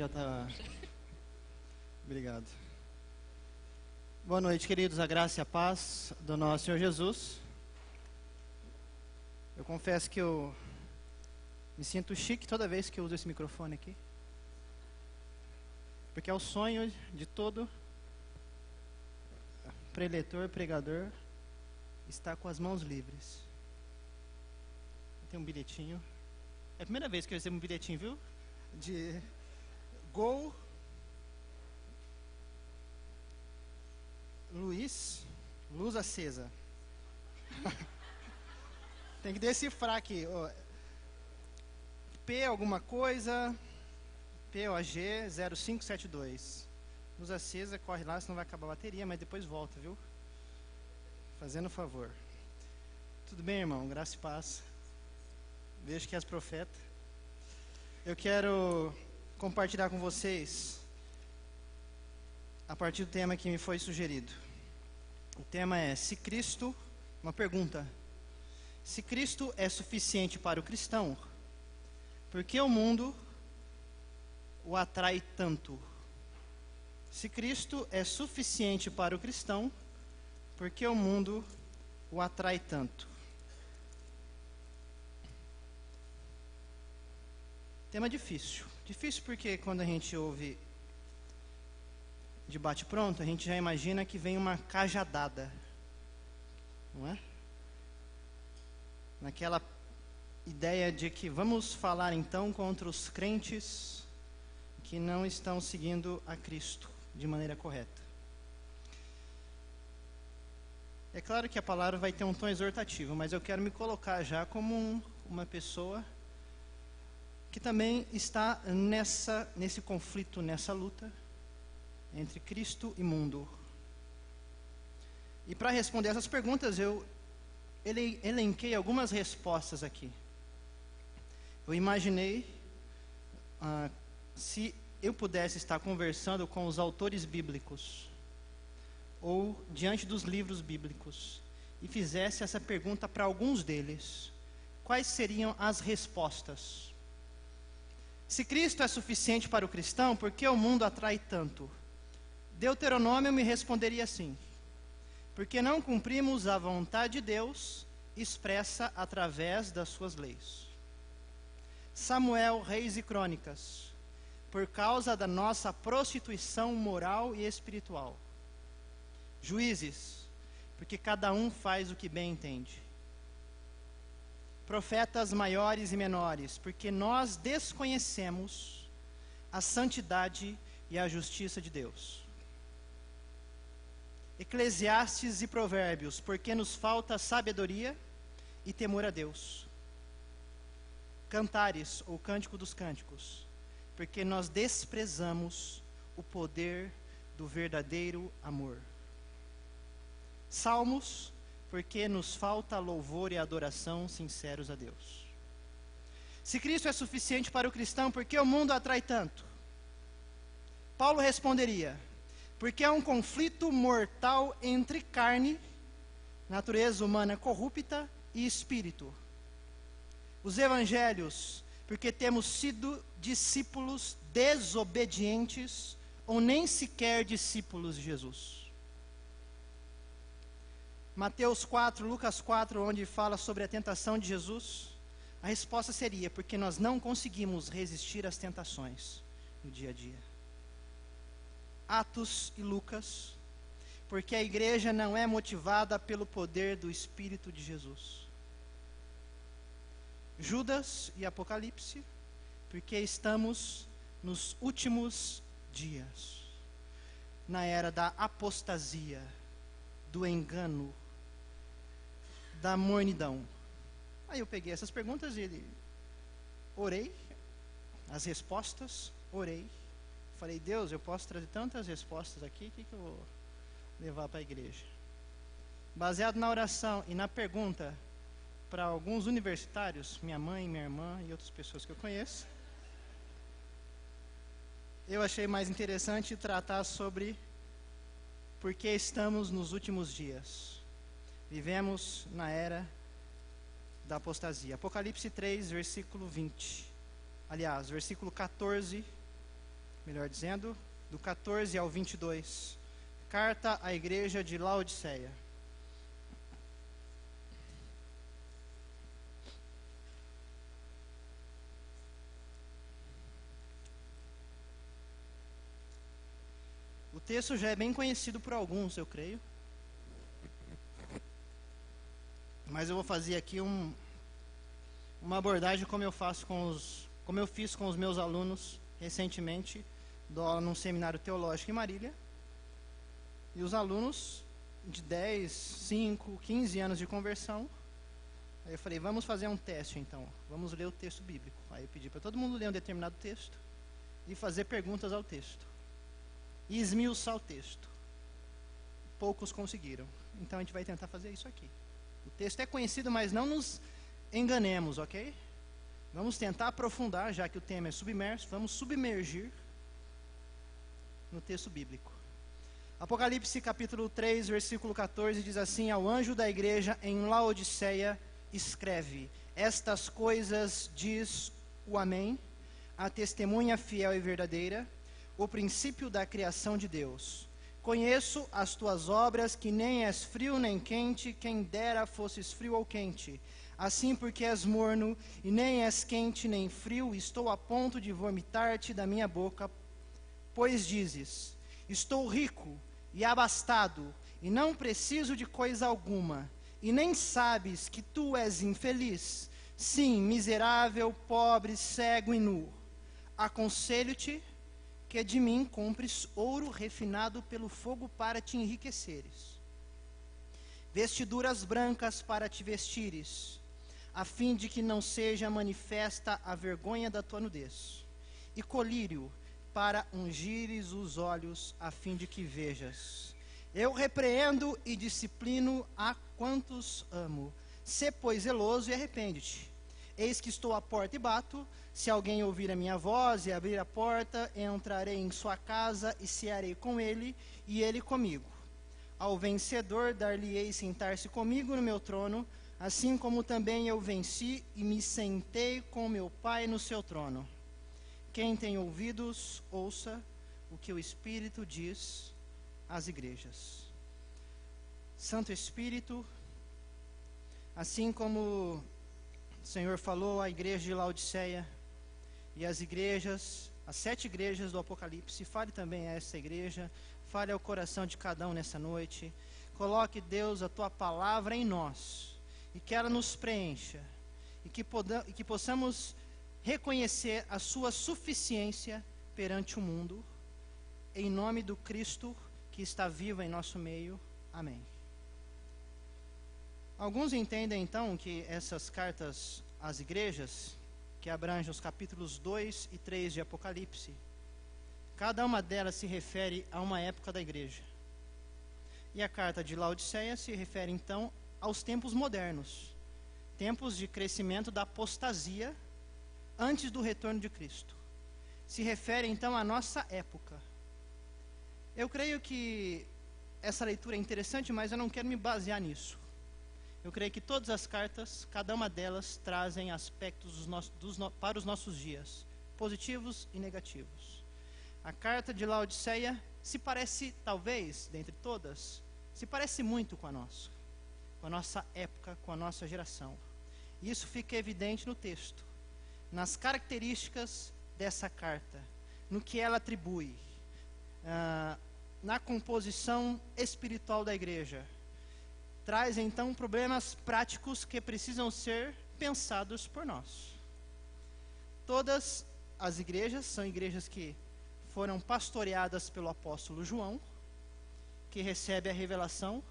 Já está. Obrigado. Boa noite, queridos. A graça e a paz do nosso Senhor Jesus. Eu confesso que eu me sinto chique toda vez que eu uso esse microfone aqui. Porque é o sonho de todo preletor, pregador, estar com as mãos livres. Tem um bilhetinho. É a primeira vez que eu recebo um bilhetinho, viu? De Gol Luiz, luz acesa. Tem que decifrar aqui. P alguma coisa, POG 0572. Luz acesa, corre lá, senão vai acabar a bateria, mas depois volta, viu? Fazendo favor. Tudo bem, irmão? Graça e paz. Vejo que és profeta. Eu quero compartilhar com vocês a partir do tema que me foi sugerido. O tema é: se Cristo, uma pergunta, se Cristo é suficiente para o cristão, por que o mundo o atrai tanto? Se Cristo é suficiente para o cristão, por que o mundo o atrai tanto? Tema difícil. Difícil porque quando a gente ouve de bate-pronto, a gente já imagina que vem uma cajadada, não é? Naquela ideia de que vamos falar então contra os crentes que não estão seguindo a Cristo de maneira correta. É claro que a palavra vai ter um tom exortativo, mas eu quero me colocar já como uma pessoa que também está nesse conflito, nessa luta entre Cristo e mundo. E para responder essas perguntas, eu elenquei algumas respostas aqui. Eu imaginei se eu pudesse estar conversando com os autores bíblicos, ou diante dos livros bíblicos, e fizesse essa pergunta para alguns deles, quais seriam as respostas? Se Cristo é suficiente para o cristão, por que o mundo atrai tanto? Deuteronômio me responderia assim: porque não cumprimos a vontade de Deus expressa através das suas leis. Samuel, Reis e Crônicas: por causa da nossa prostituição moral e espiritual. Juízes: porque cada um faz o que bem entende. Profetas maiores e menores: porque nós desconhecemos a santidade e a justiça de Deus. Eclesiastes e Provérbios: porque nos falta sabedoria e temor a Deus. Cantares, ou Cântico dos Cânticos: porque nós desprezamos o poder do verdadeiro amor. Salmos: porque nos falta louvor e adoração sinceros a Deus. Se Cristo é suficiente para o cristão, por que o mundo atrai tanto? Paulo responderia: porque é um conflito mortal entre carne, natureza humana corrupta, e espírito. Os evangelhos: porque temos sido discípulos desobedientes, ou nem sequer discípulos de Jesus. Mateus 4, Lucas 4, onde fala sobre a tentação de Jesus, a resposta seria: porque nós não conseguimos resistir às tentações no dia a dia. Atos e Lucas: porque a igreja não é motivada pelo poder do Espírito de Jesus. Judas e Apocalipse: porque estamos nos últimos dias, na era da apostasia, do engano, da mornidão. Aí eu peguei essas perguntas e orei, as respostas, orei. Falei: Deus, eu posso trazer tantas respostas aqui, o que eu vou levar para a igreja? Baseado na oração e na pergunta para alguns universitários, minha mãe, minha irmã e outras pessoas que eu conheço, eu achei mais interessante tratar sobre por que estamos nos últimos dias. Vivemos na era da apostasia. Apocalipse 3, versículo 20. Aliás, versículo 14 melhor dizendo, do 14 ao 22. Carta à igreja de Laodiceia. O texto já é bem conhecido por alguns, eu creio. Mas eu vou fazer aqui uma abordagem como eu fiz com os meus alunos recentemente, dou aula num seminário teológico em Marília. E os alunos de 10, 5, 15 anos de conversão, aí eu falei, vamos fazer um teste então, vamos ler o texto bíblico. Aí eu pedi para todo mundo ler um determinado texto e fazer perguntas ao texto. E esmiuçar o texto. Poucos conseguiram. Então a gente vai tentar fazer isso aqui. O texto é conhecido, mas não nos enganemos, ok? Vamos tentar aprofundar, já que o tema é submerso, vamos submergir no texto bíblico. Apocalipse capítulo 3, versículo 14, diz assim: ao anjo da igreja em Laodiceia escreve: estas coisas diz o Amém, a testemunha fiel e verdadeira, o princípio da criação de Deus. Conheço as tuas obras, que nem és frio nem quente, quem dera fosses frio ou quente. Assim, porque és morno, e nem és quente nem frio, estou a ponto de vomitar-te da minha boca. Pois dizes, estou rico e abastado, e não preciso de coisa alguma, e nem sabes que tu és infeliz, sim, miserável, pobre, cego e nu. Aconselho-te que de mim compres ouro refinado pelo fogo para te enriqueceres, vestiduras brancas para te vestires, a fim de que não seja manifesta a vergonha da tua nudez, e colírio para ungires os olhos, a fim de que vejas. Eu repreendo e disciplino a quantos amo. Sê, pois, zeloso e arrepende-te. Eis que estou à porta e bato. Se alguém ouvir a minha voz e abrir a porta, entrarei em sua casa e cearei com ele, e ele comigo. Ao vencedor dar-lhe-ei sentar-se comigo no meu trono, assim como também eu venci e me sentei com meu Pai no seu trono. Quem tem ouvidos, ouça o que o Espírito diz às igrejas. Santo Espírito, assim como o Senhor falou à igreja de Laodiceia e às igrejas, as 7 igrejas do Apocalipse, fale também a essa igreja, fale ao coração de cada um nessa noite. Coloque, Deus, a tua palavra em nós, e que ela nos preencha, e que possamos reconhecer a sua suficiência perante o mundo, em nome do Cristo que está vivo em nosso meio. Amém. Alguns entendem então que essas cartas às igrejas, que abrangem os capítulos 2 e 3 de Apocalipse, cada uma delas se refere a uma época da igreja. E a carta de Laodiceia se refere então aos tempos modernos, tempos de crescimento da apostasia antes do retorno de Cristo. Se refere então à nossa época. Eu creio que essa leitura é interessante, mas eu não quero me basear nisso. Eu creio que todas as cartas, cada uma delas, trazem aspectos para os nossos dias, positivos e negativos. A carta de Laodiceia se parece, talvez, dentre todas, se parece muito com a nossa época, com a nossa geração. E isso fica evidente no texto, nas características dessa carta, no que ela atribui, na composição espiritual da igreja. Traz então problemas práticos que precisam ser pensados por nós. Todas as igrejas são igrejas que foram pastoreadas pelo apóstolo João, que recebe a revelação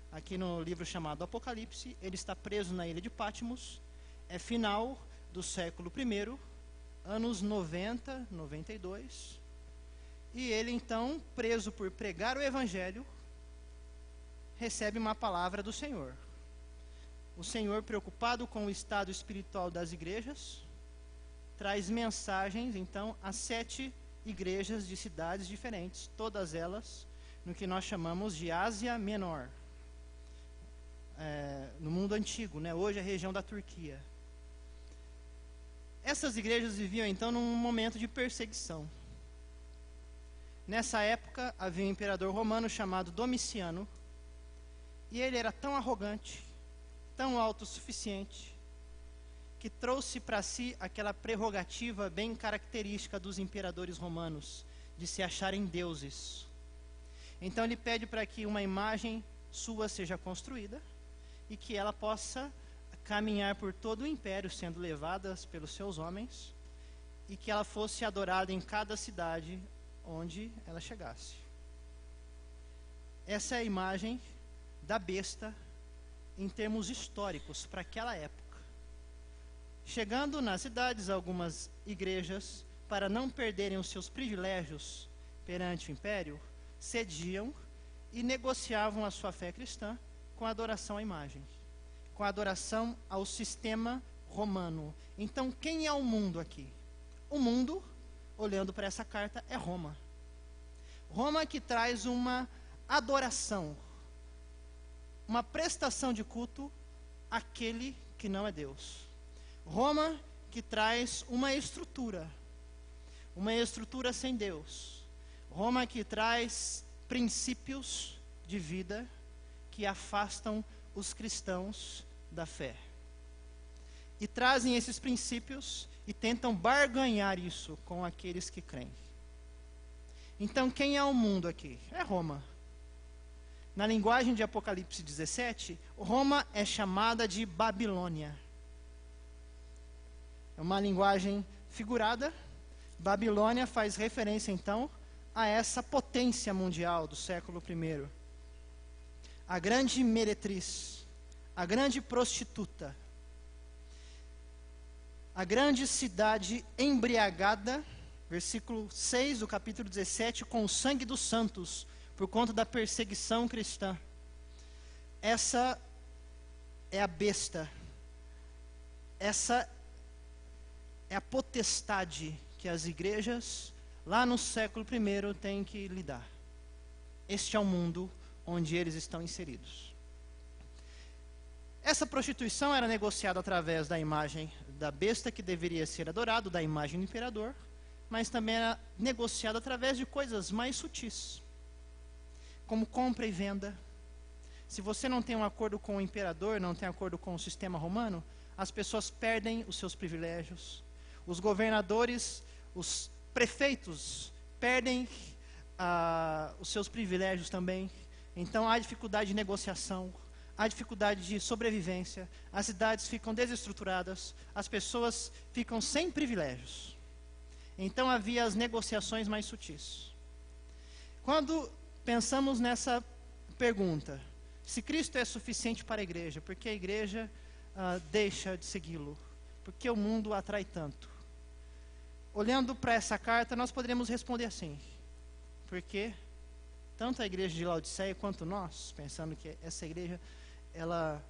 aqui no livro chamado Apocalipse. Ele está preso na ilha de Patmos, é final do século I, anos 90, 92, e ele então, preso por pregar o evangelho, recebe uma palavra do Senhor. O Senhor, preocupado com o estado espiritual das igrejas, traz mensagens então a 7 igrejas de cidades diferentes, todas elas no que nós chamamos de Ásia Menor, no mundo antigo, né? Hoje é a região da Turquia. Essas igrejas viviam então num momento de perseguição. Nessa época, havia um imperador romano chamado Domiciano, e ele era tão arrogante, tão autossuficiente, que trouxe para si aquela prerrogativa bem característica dos imperadores romanos, de se acharem deuses. Então ele pede para que uma imagem sua seja construída, e que ela possa caminhar por todo o império, sendo levada pelos seus homens, e que ela fosse adorada em cada cidade onde ela chegasse. Essa é a imagem da besta em termos históricos para aquela época. Chegando nas cidades, algumas igrejas, para não perderem os seus privilégios perante o império, cediam e negociavam a sua fé cristã com a adoração à imagem, com a adoração ao sistema romano. Então, quem é o mundo aqui? O mundo, olhando para essa carta, é Roma. Roma que traz uma adoração, uma prestação de culto àquele que não é Deus. Roma que traz uma estrutura sem Deus. Roma que traz princípios de vida que afastam os cristãos da fé. E trazem esses princípios e tentam barganhar isso com aqueles que creem. Então, quem é o mundo aqui? É Roma. Na linguagem de Apocalipse 17, Roma é chamada de Babilônia. É uma linguagem figurada. Babilônia faz referência, então, a essa potência mundial do século I. A grande meretriz, a grande prostituta, a grande cidade embriagada, versículo 6 do capítulo 17, com o sangue dos santos, por conta da perseguição cristã. Essa é a besta. Essa é a potestade que as igrejas, lá no século I, têm que lidar. Este é o mundo onde eles estão inseridos. Essa prostituição era negociada através da imagem da besta que deveria ser adorado, da imagem do imperador, mas também era negociada através de coisas mais sutis, como compra e venda. Se você não tem um acordo com o imperador, não tem acordo com o sistema romano, as pessoas perdem os seus privilégios. Os governadores, os prefeitos perdem os seus privilégios também. Então há dificuldade de negociação, há dificuldade de sobrevivência, as cidades ficam desestruturadas, as pessoas ficam sem privilégios. Então havia as negociações mais sutis. Quando pensamos nessa pergunta, se Cristo é suficiente para a igreja, por que a igreja deixa de segui-lo? Por que o mundo atrai tanto? Olhando para essa carta, nós poderíamos responder assim: porque tanto a igreja de Laodiceia quanto nós, pensando que essa igreja, ela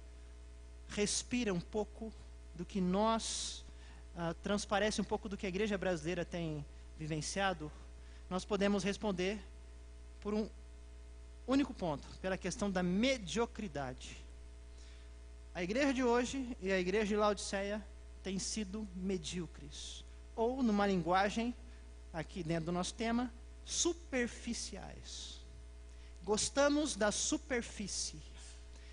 respira um pouco do que nós, transparece um pouco do que a igreja brasileira tem vivenciado, nós podemos responder por um único ponto, pela questão da mediocridade. A igreja de hoje e a igreja de Laodiceia têm sido medíocres, ou numa linguagem, aqui dentro do nosso tema, superficiais. Gostamos da superfície,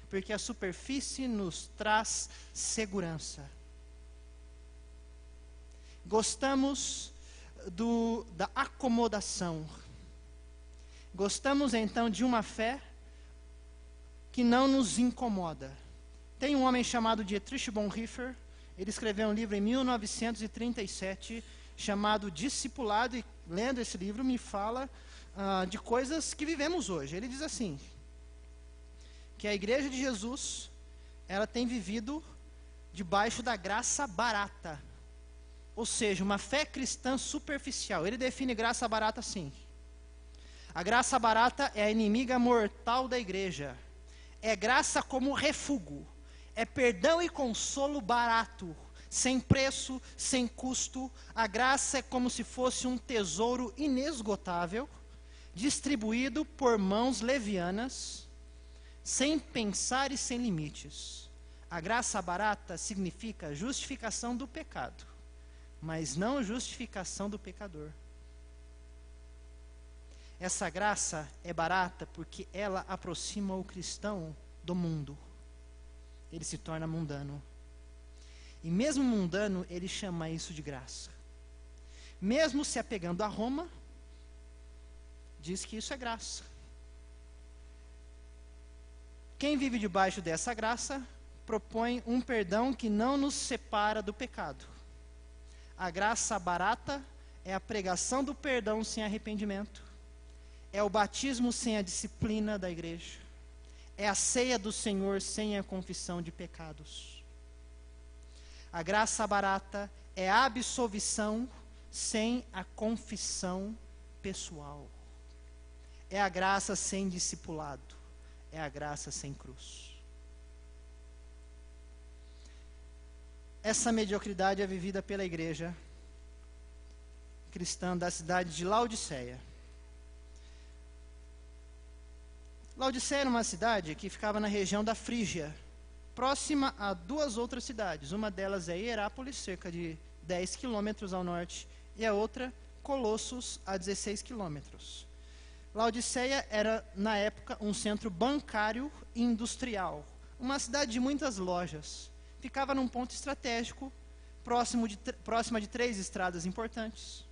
porque a superfície nos traz segurança. Gostamos da acomodação. Gostamos então de uma fé que não nos incomoda. Tem um homem chamado Dietrich Bonhoeffer, ele escreveu um livro em 1937 chamado Discipulado, e lendo esse livro me fala de coisas que vivemos hoje. Ele diz assim, que a igreja de Jesus, ela tem vivido debaixo da graça barata, ou seja, uma fé cristã superficial. Ele define graça barata assim: a graça barata é a inimiga mortal da igreja, é graça como refúgio, é perdão e consolo barato, sem preço, sem custo. A graça é como se fosse um tesouro inesgotável, distribuído por mãos levianas, sem pensar e sem limites. A graça barata significa justificação do pecado, mas não justificação do pecador. Essa graça é barata porque ela aproxima o cristão do mundo. Ele se torna mundano. E mesmo mundano, ele chama isso de graça. Mesmo se apegando a Roma, diz que isso é graça. Quem vive debaixo dessa graça propõe um perdão que não nos separa do pecado. A graça barata é a pregação do perdão sem arrependimento. É o batismo sem a disciplina da igreja. É a ceia do Senhor sem a confissão de pecados. A graça barata é a absolvição sem a confissão pessoal. É a graça sem discipulado. É a graça sem cruz. Essa mediocridade é vivida pela igreja cristã da cidade de Laodiceia. Laodiceia era uma cidade que ficava na região da Frígia, próxima a duas outras cidades. Uma delas é Hierápolis, cerca de 10 quilômetros ao norte, e a outra, Colossos, a 16 quilômetros. Laodiceia era, na época, um centro bancário e industrial. Uma cidade de muitas lojas. Ficava num ponto estratégico, próxima de 3 estradas importantes.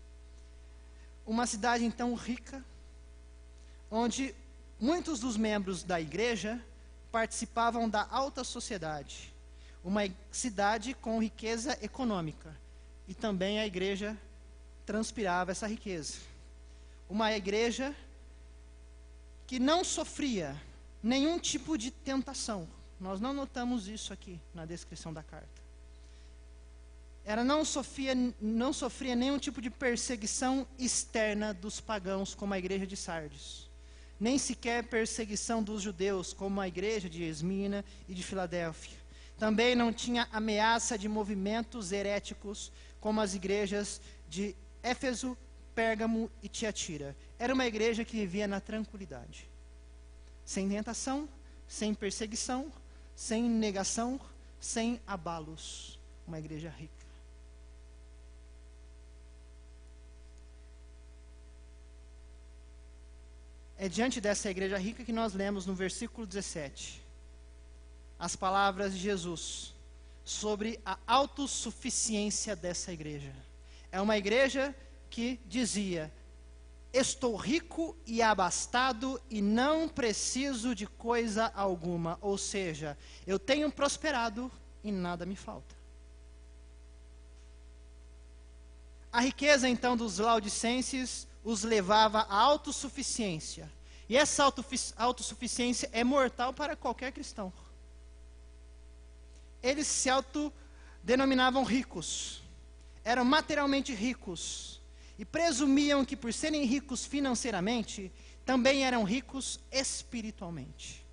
Uma cidade, então, rica, onde muitos dos membros da igreja participavam da alta sociedade. Uma cidade com riqueza econômica. E também a igreja transpirava essa riqueza. Uma igreja que não sofria nenhum tipo de tentação. Nós não notamos isso aqui na descrição da carta. Ela não sofria nenhum tipo de perseguição externa dos pagãos, como a igreja de Sardes. Nem sequer perseguição dos judeus, como a igreja de Esmina e de Filadélfia. Também não tinha ameaça de movimentos heréticos, como as igrejas de Éfeso, Pérgamo e Tiatira. Era uma igreja que vivia na tranquilidade. Sem tentação, sem perseguição, sem negação, sem abalos. Uma igreja rica. É diante dessa igreja rica que nós lemos no versículo 17 as palavras de Jesus sobre a autossuficiência dessa igreja. É uma igreja que dizia: estou rico e abastado e não preciso de coisa alguma. Ou seja, eu tenho prosperado e nada me falta. A riqueza, então, dos laodicenses os levava à autossuficiência. E essa autossuficiência é mortal para qualquer cristão. Eles se autodenominavam ricos. Eram materialmente ricos. E presumiam que, por serem ricos financeiramente, também eram ricos espiritualmente.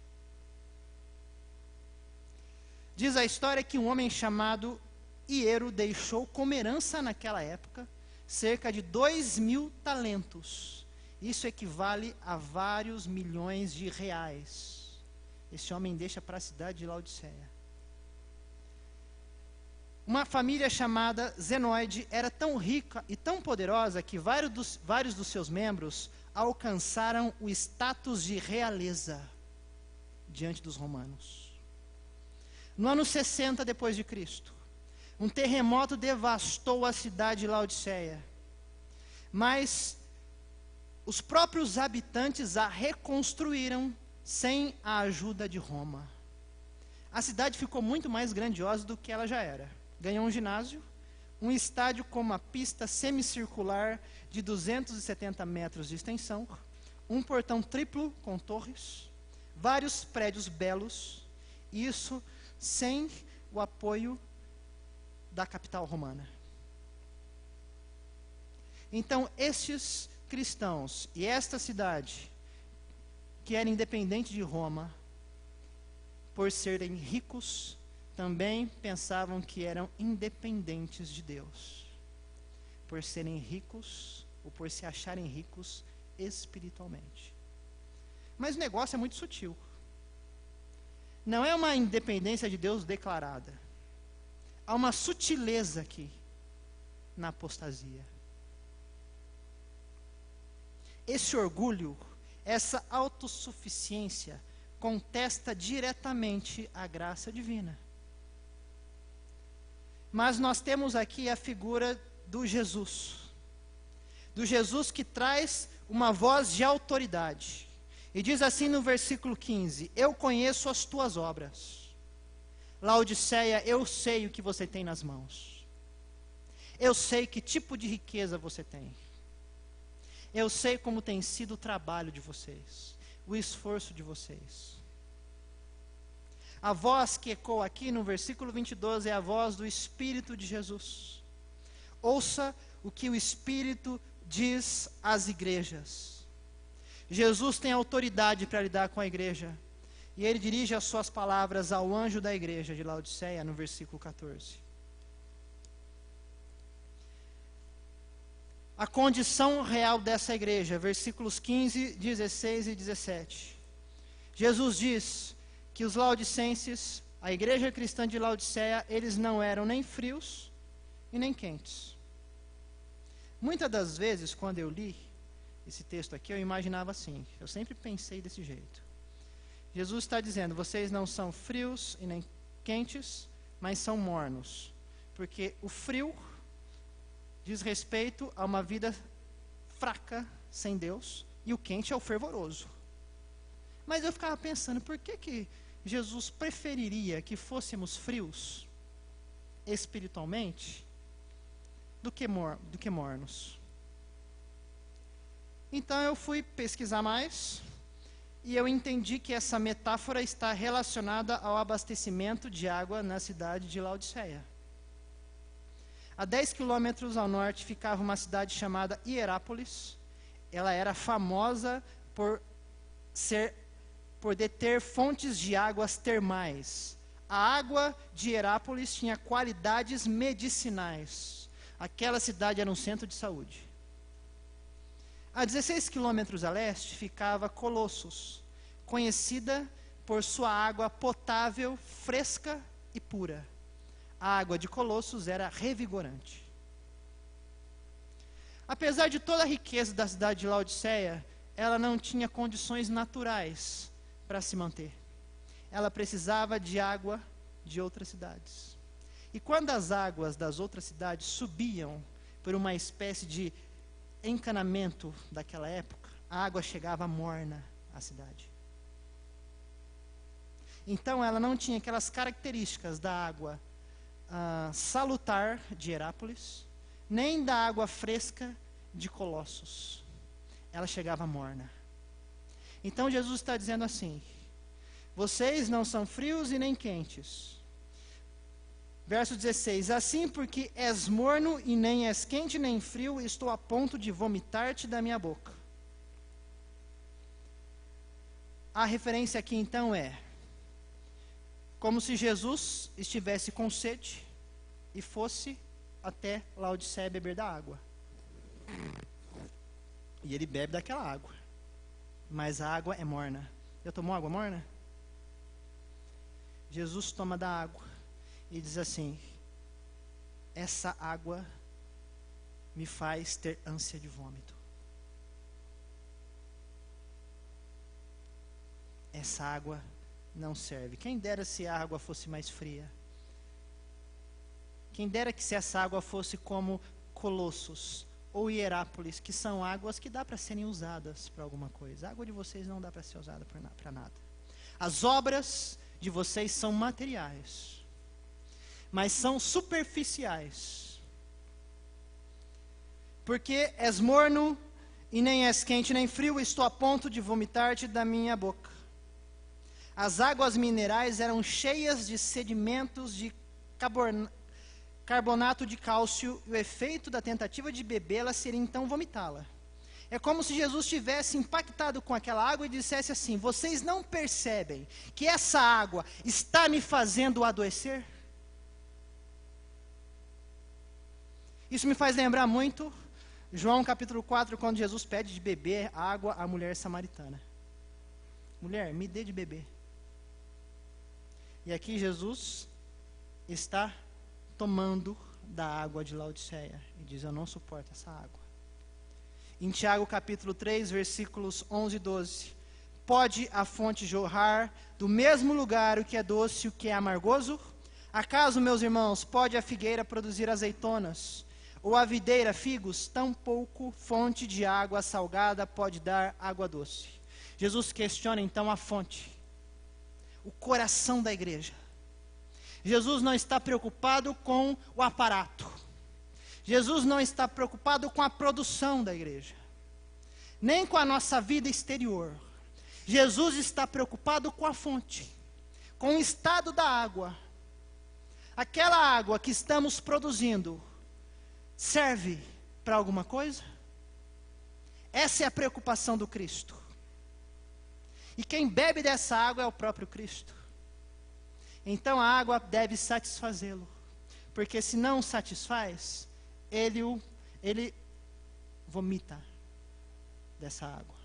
Diz a história que um homem chamado Hiero deixou como herança naquela época cerca de 2.000 talentos. Isso equivale a vários milhões de reais. Esse homem deixa para a cidade de Laodiceia. Uma família chamada Zenoide era tão rica e tão poderosa que vários dos seus membros alcançaram o status de realeza diante dos romanos. No ano 60 depois de Cristo, um terremoto devastou a cidade de Laodiceia, mas os próprios habitantes a reconstruíram sem a ajuda de Roma. A cidade ficou muito mais grandiosa do que ela já era. Ganhou um ginásio, um estádio com uma pista semicircular de 270 metros de extensão, um portão triplo com torres, vários prédios belos, isso sem o apoio da capital romana. Então, estes cristãos e esta cidade, que era independente de Roma, por serem ricos, também pensavam que eram independentes de Deus, por serem ricos, ou por se acharem ricos espiritualmente. Mas o negócio é muito sutil. Não é uma independência de Deus declarada. Há uma sutileza aqui, na apostasia. esse orgulho, essa autossuficiência, contesta diretamente a graça divina. Mas nós temos aqui a figura do Jesus que traz uma voz de autoridade. E diz assim no versículo 15: eu conheço as tuas obras. Laodiceia, eu sei o que você tem nas mãos. Eu sei que tipo de riqueza você tem. Eu sei como tem sido o trabalho de vocês, o esforço de vocês. A voz que ecoa aqui no versículo 22 é a voz do Espírito de Jesus. Ouça o que o Espírito diz às igrejas. Jesus tem autoridade para lidar com a igreja. E ele dirige as suas palavras ao anjo da igreja de Laodiceia, no versículo 14. A condição real dessa igreja, versículos 15, 16 e 17. Jesus diz que os laodicenses, a igreja cristã de Laodiceia, eles não eram nem frios e nem quentes. Muitas das vezes, quando eu li esse texto aqui, eu imaginava assim, eu sempre pensei desse jeito. Jesus está dizendo, vocês não são frios e nem quentes, mas são mornos. Porque o frio diz respeito a uma vida fraca, sem Deus, e o quente é o fervoroso. Mas eu ficava pensando, por que Jesus preferiria que fôssemos frios, espiritualmente, do que mornos? Então eu fui pesquisar mais, e eu entendi que essa metáfora está relacionada ao abastecimento de água na cidade de Laodiceia. A 10 quilômetros ao norte ficava uma cidade chamada Hierápolis. Ela era famosa por deter fontes de águas termais. A água de Hierápolis tinha qualidades medicinais. Aquela cidade era um centro de saúde. A 16 quilômetros a leste ficava Colossos, conhecida por sua água potável, fresca e pura. A água de Colossos era revigorante. Apesar de toda a riqueza da cidade de Laodiceia, ela não tinha condições naturais para se manter. Ela precisava de água de outras cidades. E quando as águas das outras cidades subiam por uma espécie de encanamento daquela época, a água chegava morna à cidade. Então ela não tinha aquelas características da água salutar de Hierápolis, nem da água fresca de Colossos. Ela chegava morna. Então Jesus está dizendo assim, vocês não são frios e nem quentes. Verso 16, assim porque és morno e nem és quente nem frio, estou a ponto de vomitar-te da minha boca. A referência aqui então é, como se Jesus estivesse com sede e fosse até Laodiceia beber da água. E ele bebe daquela água. Mas a água é morna. Já tomou água morna? Jesus toma da água e diz assim, essa água me faz ter ânsia de vômito. Essa água não serve. Quem dera se a água fosse mais fria. Quem dera que se essa água fosse como Colossos ou Hierápolis, que são águas que dá para serem usadas para alguma coisa. A água de vocês não dá para ser usada para nada. As obras de vocês são materiais, mas são superficiais. Porque és morno e nem és quente nem frio, estou a ponto de vomitar-te da minha boca. As águas minerais eram cheias de sedimentos de carbonato de cálcio, e o efeito da tentativa de bebê-la seria então vomitá-la. É como se Jesus tivesse impactado com aquela água e dissesse assim, vocês não percebem que essa água está me fazendo adoecer? Isso me faz lembrar muito João capítulo 4, quando Jesus pede de beber água à mulher samaritana. Mulher, me dê de beber. E aqui Jesus está tomando da água de Laodiceia e diz, eu não suporto essa água. em Tiago capítulo 3, versículos 11 e 12. Pode a fonte jorrar do mesmo lugar o que é doce e o que é amargoso? Acaso, meus irmãos, pode a figueira produzir azeitonas, ou a videira figos? Tampouco fonte de água salgada pode dar água doce. Jesus questiona então a fonte, o coração da igreja. Jesus não está preocupado com o aparato. Jesus não está preocupado com a produção da igreja, nem com a nossa vida exterior. Jesus está preocupado com a fonte, com o estado da água. Aquela água que estamos produzindo serve para alguma coisa? Essa é a preocupação do Cristo. E quem bebe dessa água é o próprio Cristo. Então a água deve satisfazê-lo, porque se não satisfaz, ele vomita dessa água.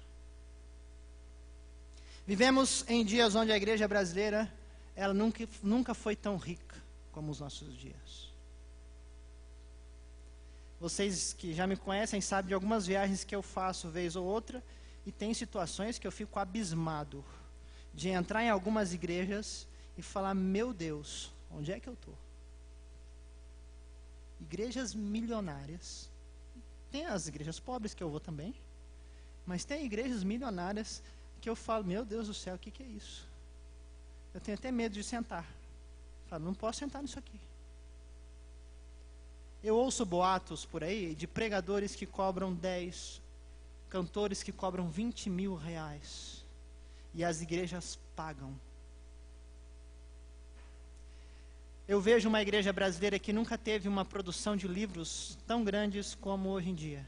Vivemos em dias onde a igreja brasileira, ela nunca foi tão rica como os nossos dias. Vocês que já me conhecem sabem de algumas viagens que eu faço vez ou outra, e tem situações que eu fico abismado de entrar em algumas igrejas e falar: meu Deus, onde é que eu estou? Igrejas milionárias. Tem as igrejas pobres que eu vou também, mas tem igrejas milionárias que eu falo: meu Deus do céu, o que é isso? Eu tenho até medo de sentar. Eu falo: não posso sentar nisso aqui. Eu ouço boatos por aí de pregadores que cobram 10, cantores que cobram 20 mil reais, e as igrejas pagam. Eu vejo uma igreja brasileira que nunca teve uma produção de livros tão grandes como hoje em dia.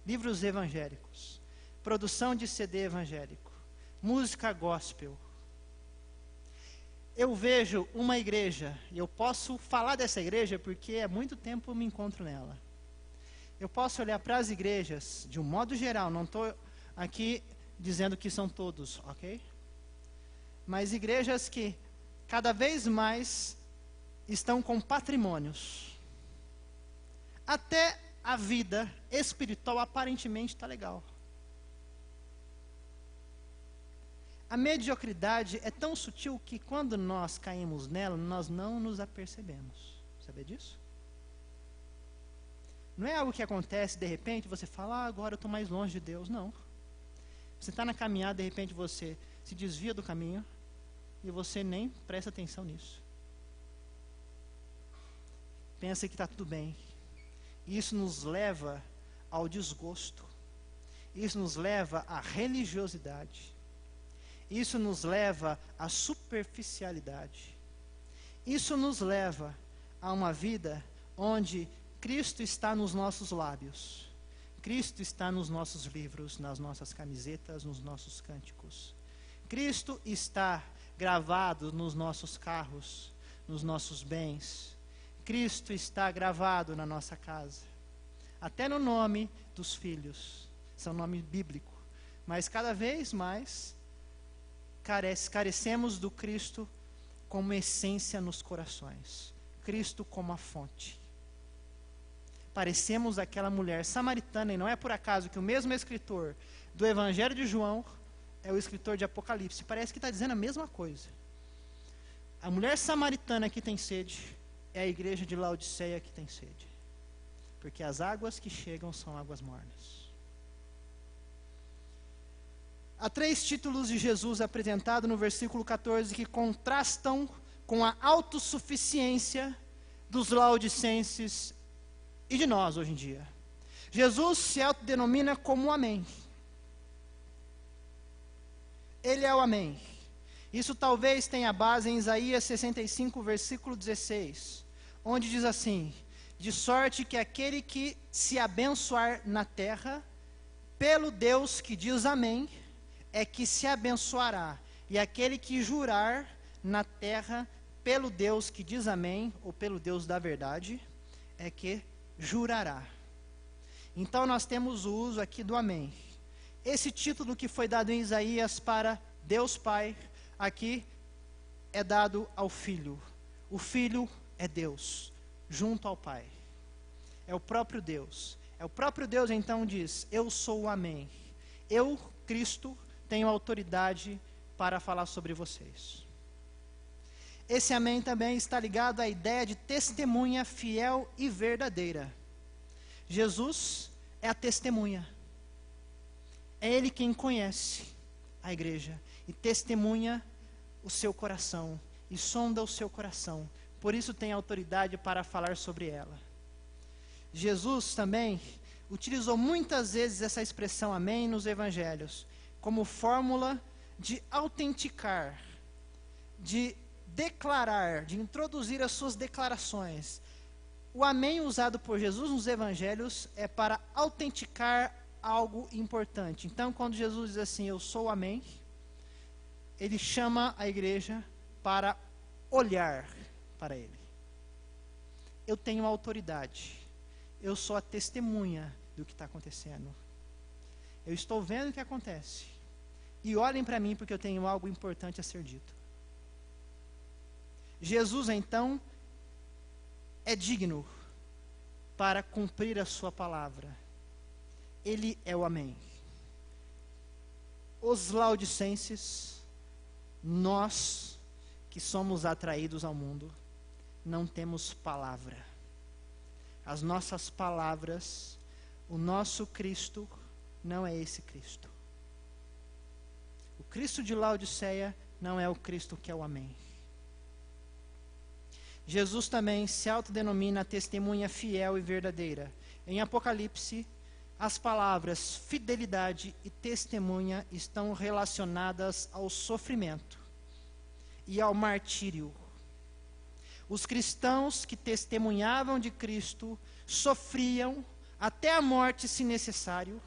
Livros evangélicos, produção de CD evangélico, música gospel. Eu vejo uma igreja, e eu posso falar dessa igreja porque há muito tempo eu me encontro nela. Eu posso olhar para as igrejas, de um modo geral, não estou aqui dizendo que são todos, ok? Mas igrejas que cada vez mais estão com patrimônios. Até a vida espiritual aparentemente está legal. A mediocridade é tão sutil que quando nós caímos nela, nós não nos apercebemos. Sabia disso? Não é algo que acontece, de repente, você fala: agora eu estou mais longe de Deus. Não. Você está na caminhada, de repente você se desvia do caminho e você nem presta atenção nisso. Pensa que está tudo bem. Isso nos leva ao desgosto. Isso nos leva à religiosidade. Isso nos leva à superficialidade. Isso nos leva a uma vida onde Cristo está nos nossos lábios. Cristo está nos nossos livros, nas nossas camisetas, nos nossos cânticos. Cristo está gravado nos nossos carros, nos nossos bens. Cristo está gravado na nossa casa. Até no nome dos filhos. Esse é um nome bíblico. Mas cada vez mais carecemos do Cristo como essência nos corações. Cristo como a fonte. Parecemos aquela mulher samaritana, e não é por acaso que o mesmo escritor do Evangelho de João é o escritor de Apocalipse. Parece que está dizendo a mesma coisa. A mulher samaritana que tem sede é a igreja de Laodiceia que tem sede. Porque as águas que chegam são águas mornas. Há 3 títulos de Jesus apresentados no versículo 14 que contrastam com a autossuficiência dos laodicenses e de nós hoje em dia. Jesus se autodenomina como o Amém. Ele é o Amém. Isso talvez tenha base em Isaías 65, versículo 16, onde diz assim: de sorte que aquele que se abençoar na terra, pelo Deus que diz Amém, é que se abençoará. E aquele que jurar na terra, pelo Deus que diz Amém, ou pelo Deus da verdade, é que jurará. Então nós temos o uso aqui do Amém. Esse título que foi dado em Isaías para Deus Pai, aqui é dado ao Filho. O Filho é Deus, junto ao Pai. É o próprio Deus. O próprio Deus então diz: eu sou o Amém. Eu, Cristo, tenho autoridade para falar sobre vocês. Esse Amém também está ligado à ideia de testemunha fiel e verdadeira. Jesus é a testemunha. É Ele quem conhece a igreja e testemunha o seu coração e sonda o seu coração. Por isso tem autoridade para falar sobre ela. Jesus também utilizou muitas vezes essa expressão Amém nos evangelhos, como fórmula de autenticar, de declarar, de introduzir as suas declarações. O Amém usado por Jesus nos evangelhos é para autenticar algo importante. Então, quando Jesus diz assim, eu sou o Amém, Ele chama a igreja para olhar para Ele. Eu tenho autoridade. Eu sou a testemunha do que está acontecendo. Eu estou vendo o que acontece. E olhem para mim porque eu tenho algo importante a ser dito. Jesus, então, é digno para cumprir a sua palavra. Ele é o Amém. Os laodicenses, nós que somos atraídos ao mundo, não temos palavra. As nossas palavras, o nosso Cristo, não é esse Cristo. O Cristo de Laodiceia não é o Cristo que é o Amém. Jesus também se autodenomina a testemunha fiel e verdadeira. Em Apocalipse, as palavras fidelidade e testemunha estão relacionadas ao sofrimento e ao martírio. Os cristãos que testemunhavam de Cristo sofriam até a morte, se necessário,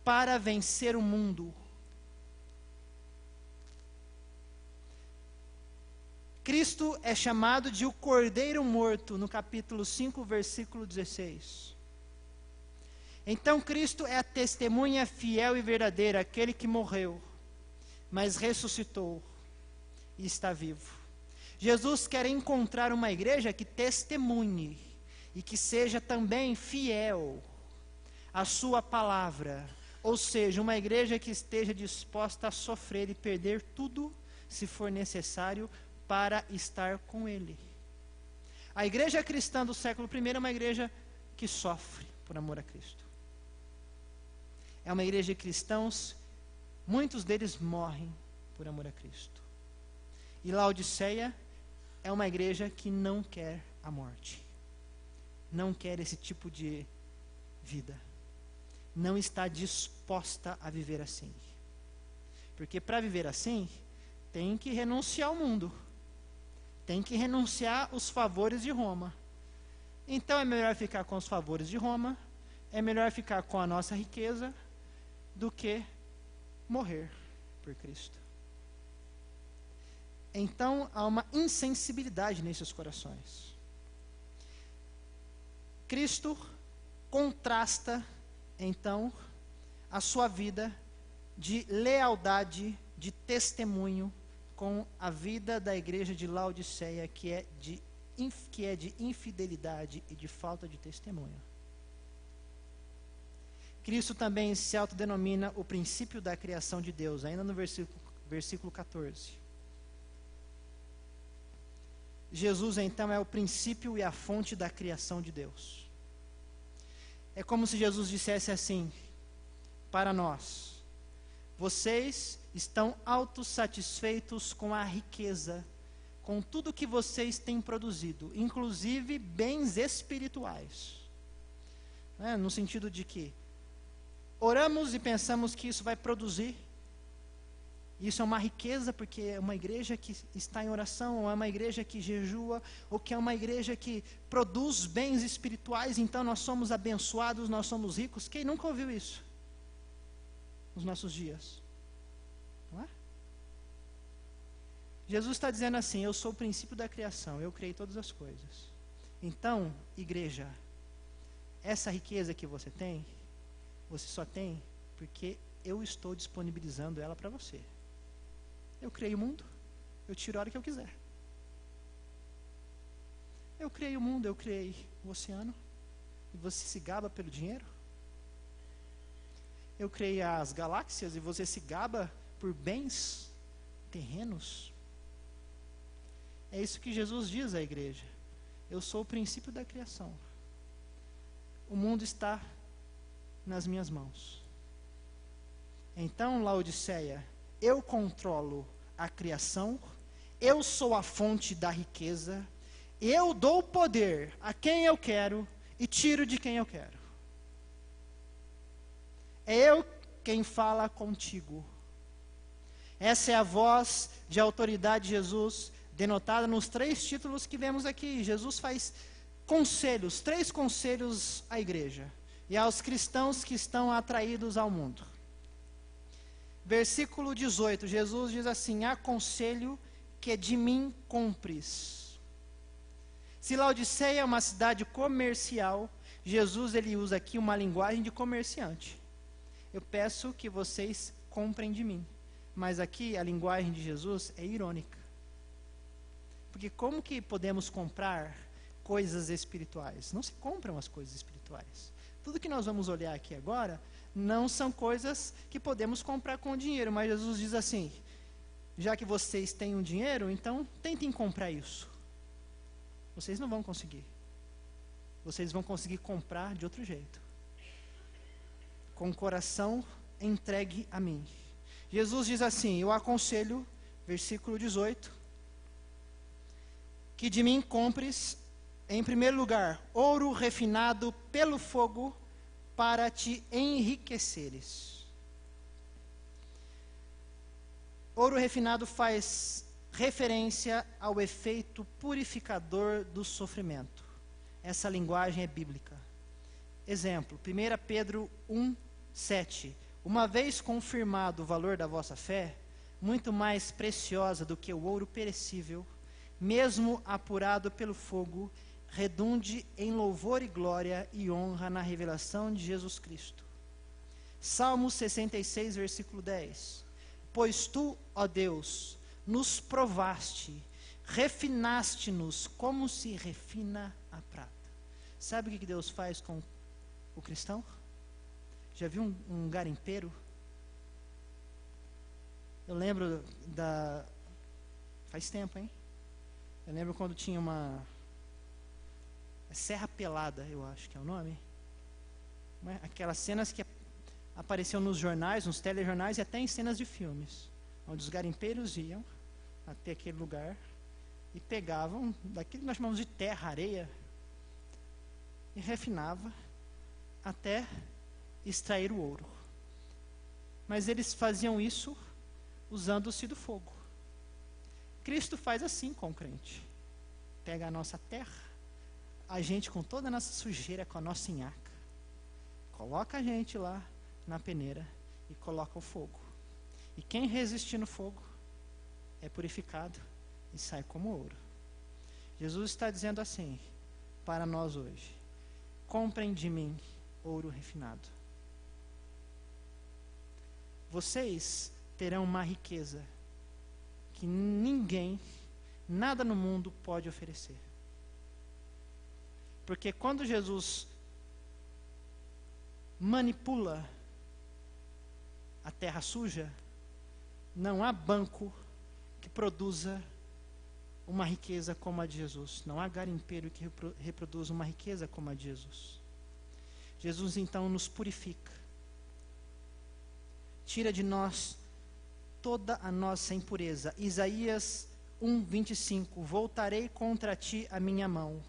para vencer o mundo. Cristo é chamado de o Cordeiro Morto, no capítulo 5, versículo 16. Então Cristo é a testemunha fiel e verdadeira, aquele que morreu, mas ressuscitou e está vivo. Jesus quer encontrar uma igreja que testemunhe e que seja também fiel à sua palavra. Ou seja, uma igreja que esteja disposta a sofrer e perder tudo, se for necessário, para estar com Ele. A igreja cristã do século I é uma igreja que sofre por amor a Cristo. É uma igreja de cristãos, muitos deles morrem por amor a Cristo. E Laodiceia é uma igreja que não quer a morte. Não quer esse tipo de vida. Não está disposta a viver assim. Porque para viver assim, tem que renunciar ao mundo. Tem que renunciar aos favores de Roma. Então é melhor ficar com os favores de Roma, é melhor ficar com a nossa riqueza, do que morrer por Cristo. Então há uma insensibilidade nesses corações. Cristo contrasta, então, a sua vida de lealdade, de testemunho, com a vida da igreja de Laodiceia, que é de infidelidade e de falta de testemunho. Cristo também se autodenomina o princípio da criação de Deus, ainda no versículo 14. Jesus, então, é o princípio e a fonte da criação de Deus. É como se Jesus dissesse assim, para nós: vocês estão autossatisfeitos com a riqueza, com tudo que vocês têm produzido, inclusive bens espirituais. No sentido de que oramos e pensamos que isso vai produzir. Isso é uma riqueza, porque é uma igreja que está em oração, ou é uma igreja que jejua, ou que é uma igreja que produz bens espirituais, então nós somos abençoados, nós somos ricos. Quem nunca ouviu isso nos nossos dias? Não é? Jesus está dizendo assim: eu sou o princípio da criação, eu criei todas as coisas. Então, igreja, essa riqueza que você tem, você só tem porque eu estou disponibilizando ela para você. Eu criei o mundo, eu tiro a hora que eu quiser. Eu criei o mundo, eu criei o oceano, e você se gaba pelo dinheiro? eu criei as galáxias e você se gaba por bens terrenos? É isso que Jesus diz à igreja. Eu sou o princípio da criação. O mundo está nas minhas mãos. Então, Laodiceia, eu controlo a criação, eu sou a fonte da riqueza, eu dou poder a quem eu quero e tiro de quem eu quero. É eu quem fala contigo. Essa é a voz de autoridade de Jesus, denotada nos 3 títulos que vemos aqui. Jesus faz conselhos, 3 conselhos à igreja e aos cristãos que estão atraídos ao mundo. Versículo 18, Jesus diz assim: aconselho que de mim compres. Se Laodiceia é uma cidade comercial, Jesus ele usa aqui uma linguagem de comerciante. Eu peço que vocês comprem de mim. Mas aqui a linguagem de Jesus é irônica. Porque como que podemos comprar coisas espirituais? Não se compram as coisas espirituais. Tudo que nós vamos olhar aqui agora não são coisas que podemos comprar com dinheiro. Mas Jesus diz assim: já que vocês têm um dinheiro, então tentem comprar isso. Vocês não vão conseguir. Vocês vão conseguir comprar de outro jeito. Com o coração entregue a mim. Jesus diz assim: eu aconselho, versículo 18, que de mim compres, em primeiro lugar, ouro refinado pelo fogo, para te enriqueceres. Ouro refinado faz referência ao efeito purificador do sofrimento. Essa linguagem é bíblica. Exemplo, 1 Pedro 1:7. Uma vez confirmado o valor da vossa fé, muito mais preciosa do que o ouro perecível, mesmo apurado pelo fogo, redunde em louvor e glória e honra na revelação de Jesus Cristo. Salmo 66, versículo 10. Pois tu, ó Deus, nos provaste, refinaste-nos como se refina a prata. Sabe o que Deus faz com o cristão? Já viu um garimpeiro? Eu lembro faz tempo, hein? Eu lembro quando tinha uma Serra Pelada, eu acho que é o nome. Aquelas cenas que apareciam nos jornais, nos telejornais e até em cenas de filmes, onde os garimpeiros iam até aquele lugar e pegavam daquilo que nós chamamos de terra, areia, e refinava até extrair o ouro. Mas eles faziam isso usando-se do fogo. Cristo faz assim com o crente. Pega a nossa terra, a gente com toda a nossa sujeira, com a nossa nhaca, coloca a gente lá na peneira e coloca o fogo. E quem resistir no fogo é purificado e sai como ouro. Jesus está dizendo assim para nós hoje: comprem de mim ouro refinado. Vocês terão uma riqueza que ninguém, nada no mundo pode oferecer. Porque quando Jesus manipula a terra suja, não há banco que produza uma riqueza como a de Jesus. Não há garimpeiro que reproduza uma riqueza como a de Jesus. Jesus então nos purifica. Tira de nós toda a nossa impureza. Isaías 1:25. Voltarei contra ti a minha mão.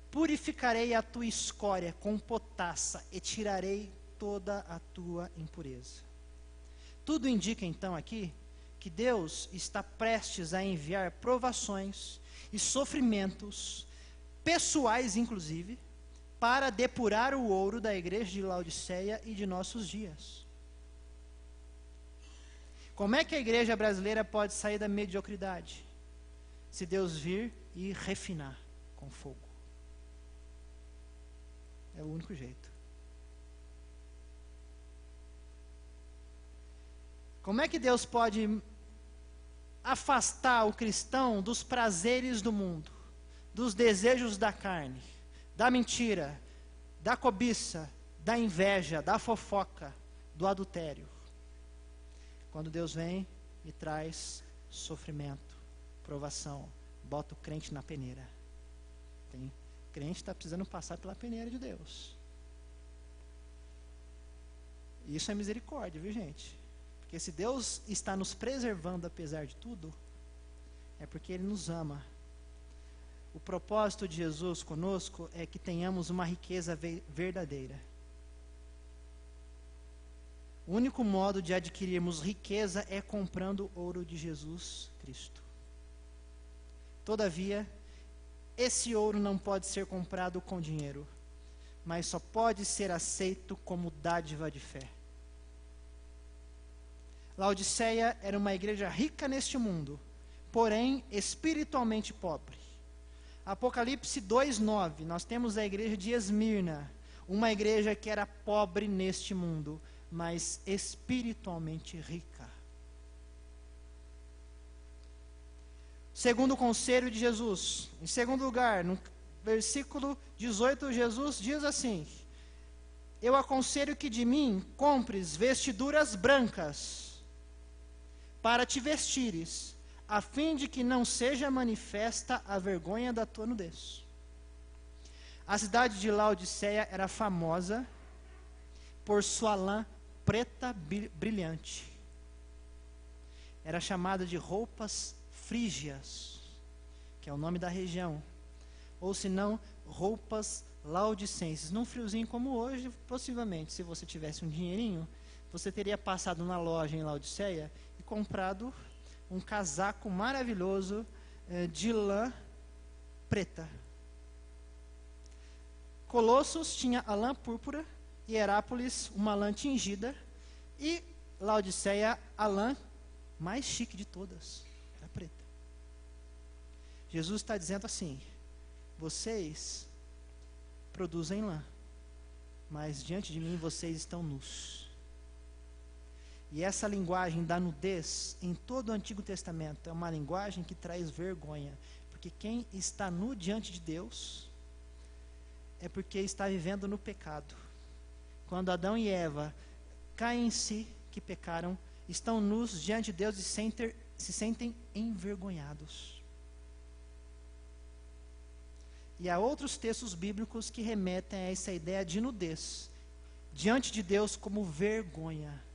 Purificarei a tua escória com potassa e tirarei toda a tua impureza. Tudo indica então aqui que Deus está prestes a enviar provações e sofrimentos, pessoais inclusive, para depurar o ouro da igreja de Laodiceia e de nossos dias. Como é que a igreja brasileira pode sair da mediocridade? Se Deus vir e refinar com fogo. É o único jeito. Como é que Deus pode afastar o cristão dos prazeres do mundo, dos desejos da carne, da mentira, da cobiça, da inveja, da fofoca, do adultério. Quando Deus vem e traz sofrimento, provação, bota o crente na peneira. Tem crente que está precisando passar pela peneira de Deus. Isso é misericórdia, viu, gente? Porque se Deus está nos preservando apesar de tudo, é porque Ele nos ama. O propósito de Jesus conosco é que tenhamos uma riqueza verdadeira. O único modo de adquirirmos riqueza é comprando o ouro de Jesus Cristo. Todavia, esse ouro não pode ser comprado com dinheiro, mas só pode ser aceito como dádiva de fé. Laodiceia era uma igreja rica neste mundo, porém espiritualmente pobre. Apocalipse 2:9, nós temos a igreja de Esmirna, uma igreja que era pobre neste mundo, mas espiritualmente rica. Segundo o conselho de Jesus, em segundo lugar, no versículo 18, Jesus diz assim: eu aconselho que de mim compres vestiduras brancas, para te vestires, a fim de que não seja manifesta a vergonha da tua nudez. A cidade de Laodiceia era famosa por sua lã preta brilhante. Era chamada de roupas frígias, que é o nome da região, ou se não, roupas laodicenses. Num friozinho como hoje, possivelmente, se você tivesse um dinheirinho, você teria passado na loja em Laodiceia e comprado um casaco maravilhoso de lã preta. Colossos tinha a lã púrpura, Hierápolis uma lã tingida, e Laodiceia a lã mais chique de todas, era preta. Jesus está dizendo assim: vocês produzem lã, mas diante de mim vocês estão nus. E essa linguagem da nudez, em todo o Antigo Testamento, é uma linguagem que traz vergonha. Porque quem está nu diante de Deus, é porque está vivendo no pecado. Quando Adão e Eva caem em si, que pecaram, estão nus diante de Deus e se sentem envergonhados. E há outros textos bíblicos que remetem a essa ideia de nudez, diante de Deus como vergonha.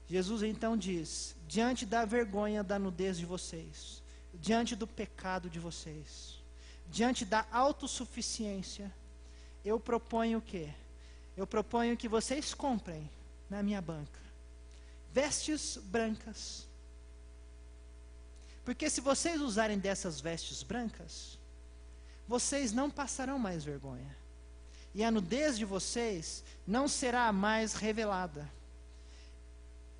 Jesus então diz: diante da vergonha da nudez de vocês, diante do pecado de vocês, diante da autossuficiência, eu proponho o quê? Eu proponho que vocês comprem na minha banca vestes brancas. Porque se vocês usarem dessas vestes brancas, vocês não passarão mais vergonha. E a nudez de vocês não será mais revelada.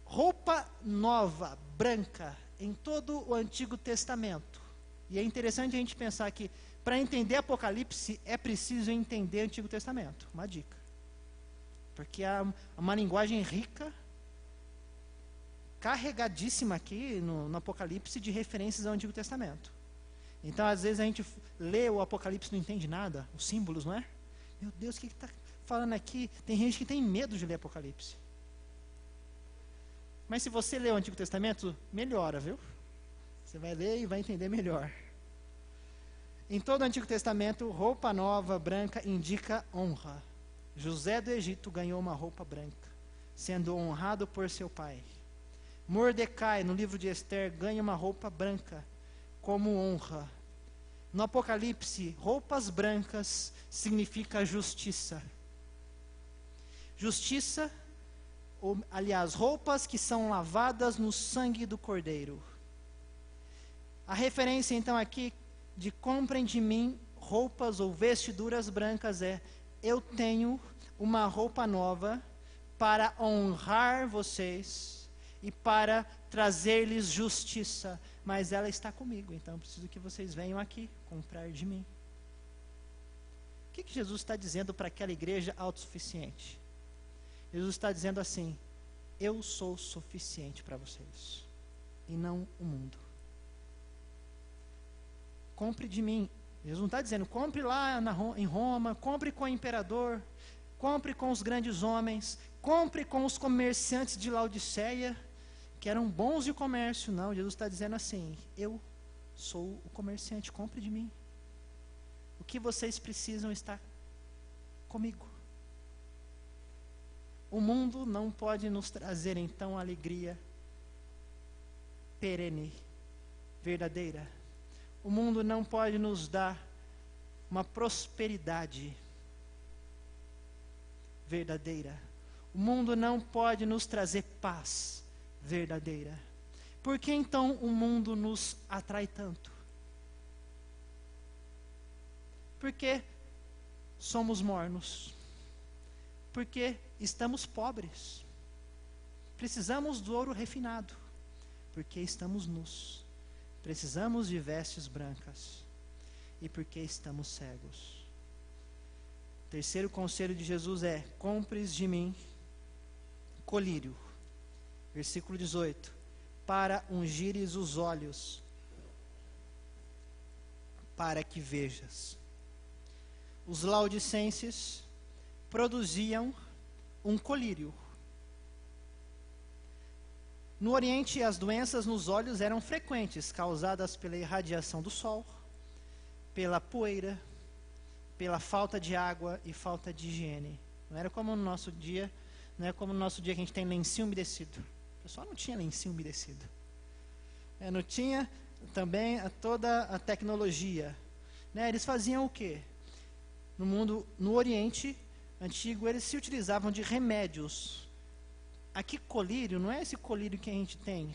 Roupa nova, branca, em todo o Antigo Testamento. E é interessante a gente pensar que, para entender Apocalipse, é preciso entender o Antigo Testamento. Uma dica. Porque há uma linguagem rica, carregadíssima aqui no Apocalipse de referências ao Antigo Testamento. Então, às vezes, a gente lê o Apocalipse e não entende nada, os símbolos, não é? Meu Deus, o que está falando aqui? Tem gente que tem medo de ler Apocalipse. Mas se você ler o Antigo Testamento, melhora, viu? Você vai ler e vai entender melhor. Em todo o Antigo Testamento, roupa nova, branca, indica honra. José do Egito ganhou uma roupa branca, sendo honrado por seu pai. Mordecai, no livro de Esther, ganha uma roupa branca, como honra. No Apocalipse, roupas brancas significa justiça. Justiça, ou, aliás, roupas que são lavadas no sangue do Cordeiro. A referência, então, aqui de comprem de mim roupas ou vestiduras brancas é: eu tenho uma roupa nova para honrar vocês e para trazer-lhes justiça, mas ela está comigo, então eu preciso que vocês venham aqui comprar de mim. O que Jesus está dizendo para aquela igreja autossuficiente? Jesus está dizendo assim: eu sou suficiente para vocês, e não o mundo. Compre de mim. Jesus não está dizendo, compre lá em Roma, compre com o imperador, compre com os grandes homens, compre com os comerciantes de Laodiceia, que eram bons de comércio. Não, Jesus está dizendo assim: eu sou o comerciante, compre de mim. O que vocês precisam está comigo. O mundo não pode nos trazer então alegria perene, verdadeira. O mundo não pode nos dar uma prosperidade verdadeira. O mundo não pode nos trazer paz verdadeira. Por que então o mundo nos atrai tanto? Porque somos mornos. Porque estamos pobres. Precisamos do ouro refinado. Porque estamos nus. Precisamos de vestes brancas. E porque estamos cegos. O terceiro conselho de Jesus é: compres de mim colírio. Versículo 18. Para ungires os olhos, para que vejas. Os laodicenses produziam um colírio. No Oriente, as doenças nos olhos eram frequentes, causadas pela irradiação do sol, pela poeira, pela falta de água e falta de higiene. Não era como no nosso dia, não é como no nosso dia que a gente tem lencinho umedecido. O pessoal não tinha lencinho umedecido. Não tinha também toda a tecnologia. Eles faziam o quê? No Oriente Antigo, eles se utilizavam de remédios. Aqui, colírio, não é esse colírio que a gente tem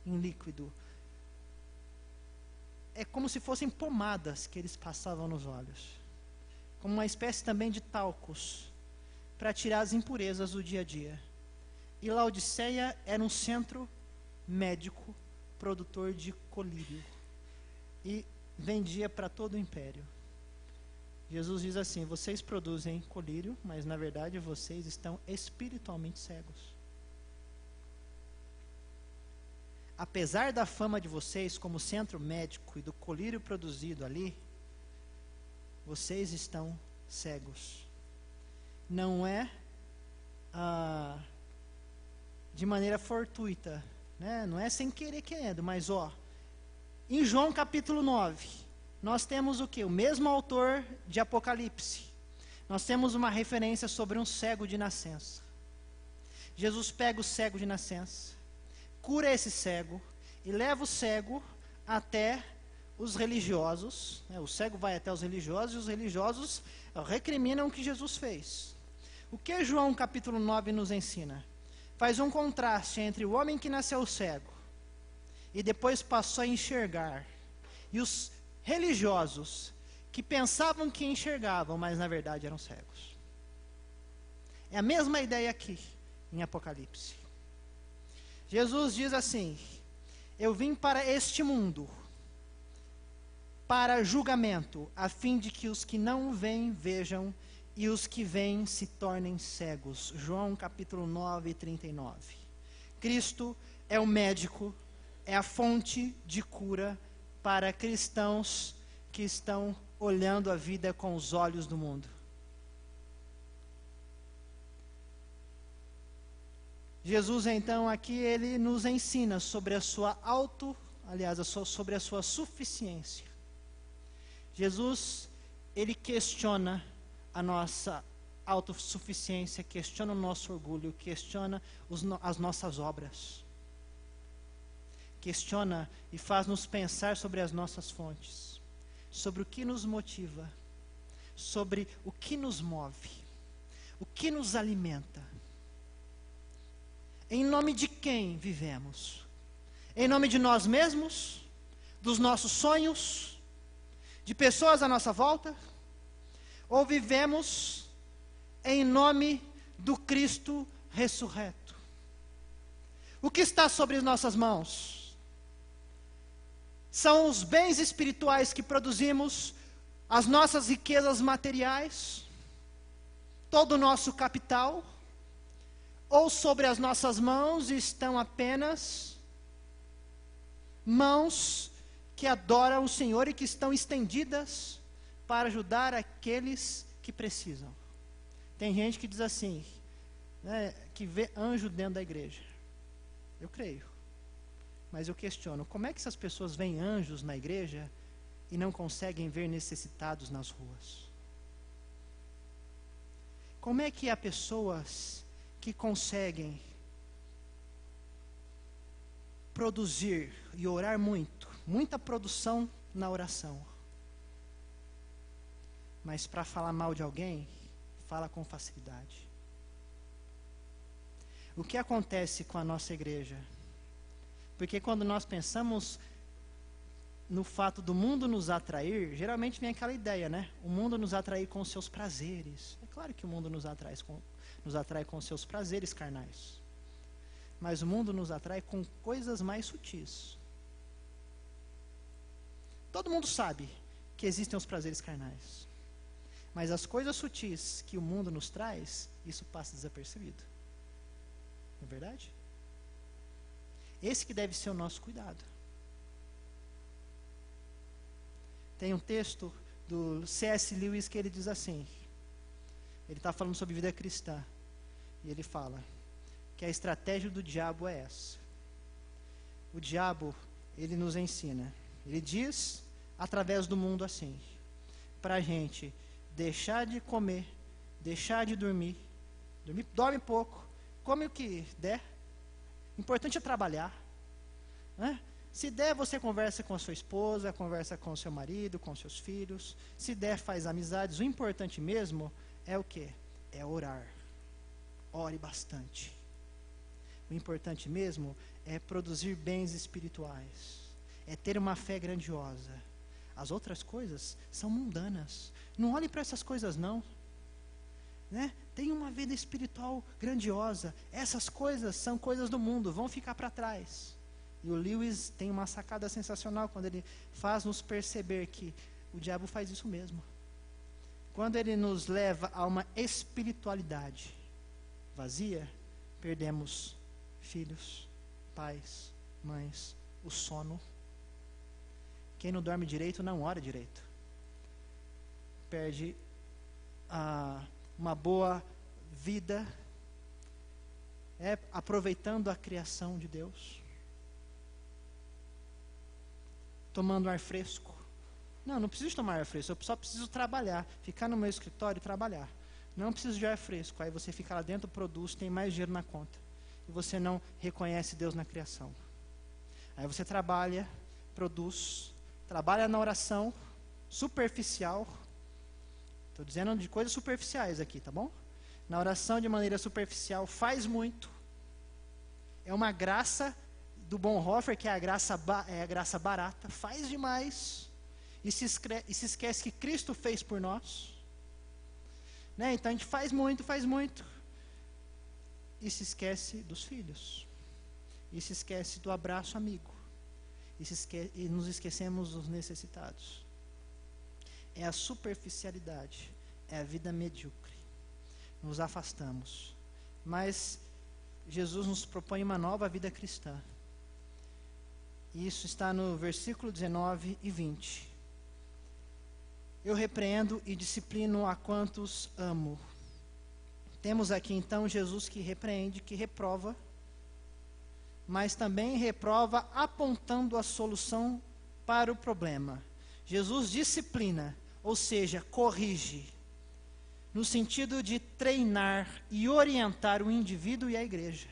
em líquido. É como se fossem pomadas que eles passavam nos olhos. Como uma espécie também de talcos, para tirar as impurezas do dia a dia. E Laodiceia era um centro médico, produtor de colírio. E vendia para todo o império. Jesus diz assim: vocês produzem colírio, mas na verdade vocês estão espiritualmente cegos. Apesar da fama de vocês como centro médico e do colírio produzido ali, vocês estão cegos. Não é de maneira fortuita, não é sem querer querendo, mas em João capítulo 9, nós temos o quê? O mesmo autor de Apocalipse. Nós temos uma referência sobre um cego de nascença. Jesus pega o cego de nascença, cura esse cego e leva o cego até os religiosos. O cego vai até os religiosos e os religiosos recriminam o que Jesus fez. O que João capítulo 9 nos ensina? Faz um contraste entre o homem que nasceu cego e depois passou a enxergar, e os religiosos que pensavam que enxergavam, mas na verdade eram cegos. É a mesma ideia aqui em Apocalipse. Jesus diz assim: eu vim para este mundo para julgamento, a fim de que os que não veem vejam e os que veem se tornem cegos. João capítulo 9, 39. Cristo é o médico, é a fonte de cura para cristãos que estão olhando a vida com os olhos do mundo. Jesus, então, aqui ele nos ensina sobre a sua sobre a sua suficiência. Jesus, ele questiona a nossa autossuficiência, questiona o nosso orgulho, questiona as nossas obras. Questiona e faz-nos pensar sobre as nossas fontes, sobre o que nos motiva, sobre o que nos move, o que nos alimenta. Em nome de quem vivemos? Em nome de nós mesmos? Dos nossos sonhos? De pessoas à nossa volta? Ou vivemos em nome do Cristo ressurreto? O que está sobre as nossas mãos? São os bens espirituais que produzimos, as nossas riquezas materiais, todo o nosso capital? Ou sobre as nossas mãos estão apenas mãos que adoram o Senhor e que estão estendidas para ajudar aqueles que precisam, Tem gente que diz assim, né, que vê anjo dentro da igreja. Eu creio. Mas eu questiono, como é que essas pessoas veem anjos na igreja e não conseguem ver necessitados nas ruas? Como é que há pessoas que conseguem produzir e orar muito, muita produção na oração, mas para falar mal de alguém, fala com facilidade? O que acontece com a nossa igreja? Porque quando nós pensamos no fato do mundo nos atrair, geralmente vem aquela ideia, né? O mundo nos atrai com os seus prazeres. É claro que o mundo nos atrai com os seus prazeres carnais. Mas o mundo nos atrai com coisas mais sutis. Todo mundo sabe que existem os prazeres carnais. Mas as coisas sutis que o mundo nos traz, isso passa desapercebido. Não é verdade? Esse que deve ser o nosso cuidado. Tem um texto do C.S. Lewis que ele diz assim, ele está falando sobre vida cristã, e ele fala que a estratégia do diabo é essa. O diabo, ele nos ensina, ele diz através do mundo assim, para a gente deixar de comer, deixar de dormir, dorme pouco, come o que der, o importante é trabalhar, né? Se der, você conversa com a sua esposa, conversa com o seu marido, com seus filhos. Se der, faz amizades. O importante mesmo é o quê? É orar. Ore bastante. O importante mesmo é produzir bens espirituais. É ter uma fé grandiosa. As outras coisas são mundanas. Não olhe para essas coisas, não. Né? Tem uma vida espiritual grandiosa. Essas coisas são coisas do mundo, vão ficar para trás. E o Lewis tem uma sacada sensacional quando ele faz nos perceber que o diabo faz isso mesmo. Quando ele nos leva a uma espiritualidade vazia, perdemos filhos, pais, mães, o sono. Quem não dorme direito não ora direito. Perde uma boa vida, aproveitando a criação de Deus. Tomando ar fresco. Não preciso tomar ar fresco, eu só preciso trabalhar, ficar no meu escritório e trabalhar. Não preciso de ar fresco, aí você fica lá dentro, produz, tem mais dinheiro na conta. E você não reconhece Deus na criação. Aí você trabalha, produz, trabalha na oração, superficial. Estou dizendo de coisas superficiais aqui, tá bom? Na oração de maneira superficial, faz muito. É uma graça do Bonhoeffer, que é a graça barata, faz demais e se esquece que Cristo fez por nós, né? Então a gente faz muito e se esquece dos filhos, e se esquece do abraço amigo, e nos esquecemos dos necessitados. É a superficialidade, é a vida medíocre, nos afastamos. Mas Jesus nos propõe uma nova vida cristã. Isso está no versículo 19 e 20. Eu repreendo e disciplino a quantos amo. Temos aqui então Jesus que repreende, que reprova, mas também reprova apontando a solução para o problema. Jesus disciplina, ou seja, corrige, no sentido de treinar e orientar o indivíduo e a igreja.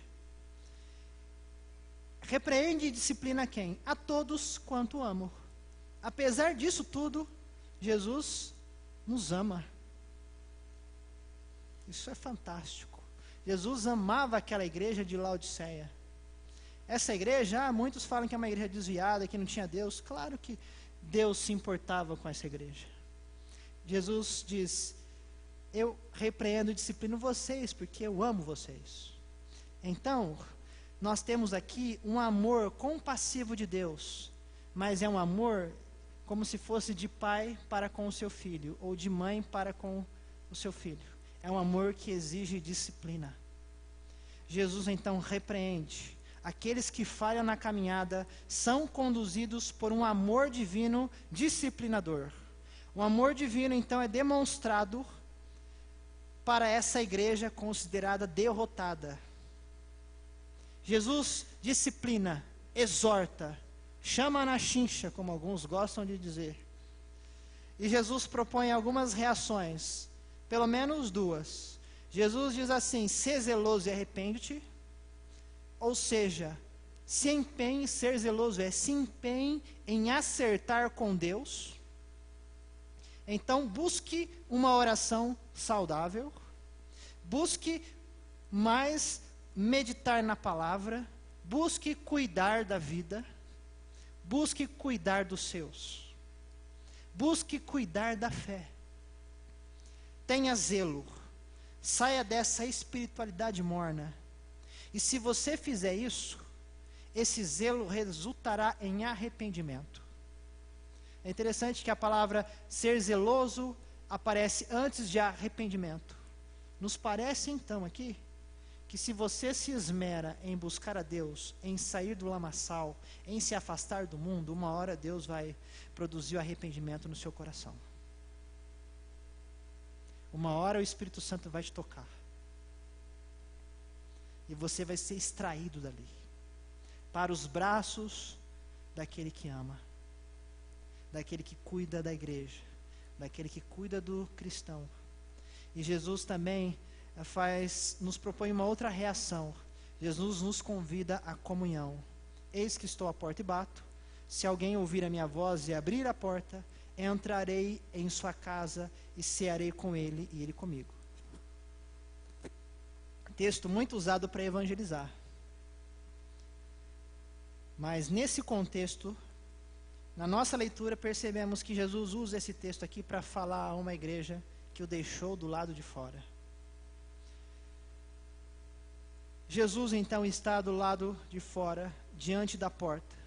Repreende e disciplina quem? A todos quanto amo. Apesar disso tudo, Jesus nos ama. Isso é fantástico. Jesus amava aquela igreja de Laodiceia. Essa igreja, muitos falam que é uma igreja desviada, que não tinha Deus. Claro que Deus se importava com essa igreja. Jesus diz: eu repreendo e disciplino vocês, porque eu amo vocês. Então, nós temos aqui um amor compassivo de Deus, mas é um amor como se fosse de pai para com o seu filho, ou de mãe para com o seu filho. É um amor que exige disciplina. Jesus então repreende. Aqueles que falham na caminhada são conduzidos por um amor divino disciplinador. O amor divino então é demonstrado para essa igreja considerada derrotada. Jesus disciplina, exorta, chama na chincha, como alguns gostam de dizer. E Jesus propõe algumas reações, pelo menos duas. Jesus diz assim: sê zeloso e arrepende-te. Ou seja, se empenhe, ser zeloso se empenhe em acertar com Deus. Então busque uma oração saudável, busque mais meditar na palavra, busque cuidar da vida, busque cuidar dos seus, busque cuidar da fé. Tenha zelo, saia dessa espiritualidade morna. E se você fizer isso, esse zelo resultará em arrependimento. É interessante que a palavra ser zeloso aparece antes de arrependimento. Nos parece então aqui que se você se esmera em buscar a Deus, em sair do lamaçal, em se afastar do mundo, uma hora Deus vai produzir o arrependimento no seu coração. Uma hora o Espírito Santo vai te tocar. E você vai ser extraído dali, para os braços daquele que ama, daquele que cuida da igreja, daquele que cuida do cristão. E Jesus também nos propõe uma outra reação. Jesus nos convida à comunhão. Eis que estou à porta e bato. Se alguém ouvir a minha voz e abrir a porta, entrarei em sua casa e cearei com ele e ele comigo. Texto muito usado para evangelizar. Mas nesse contexto, na nossa leitura, percebemos que Jesus usa esse texto aqui para falar a uma igreja que o deixou do lado de fora. Jesus então está do lado de fora, diante da porta.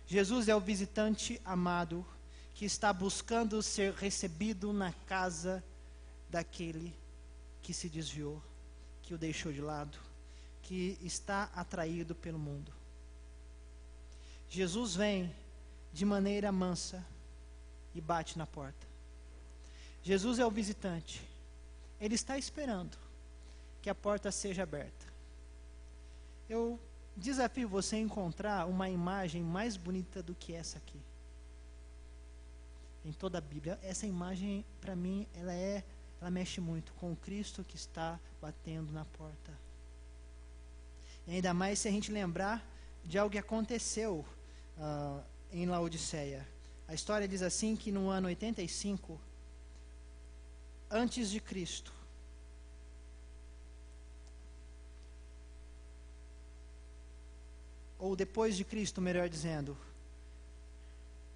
Jesus é o visitante amado que está buscando ser recebido na casa daquele que se desviou, que o deixou de lado, que está atraído pelo mundo. Jesus vem de maneira mansa e bate na porta. Jesus é o visitante. Ele está esperando que a porta seja aberta. Eu desafio você a encontrar uma imagem mais bonita do que essa aqui. Em toda a Bíblia, essa imagem, para mim, ela mexe muito com o Cristo que está batendo na porta. E ainda mais se a gente lembrar de algo que aconteceu em Laodiceia. A história diz assim que no ano 85, antes de Cristo, ou depois de Cristo, melhor dizendo,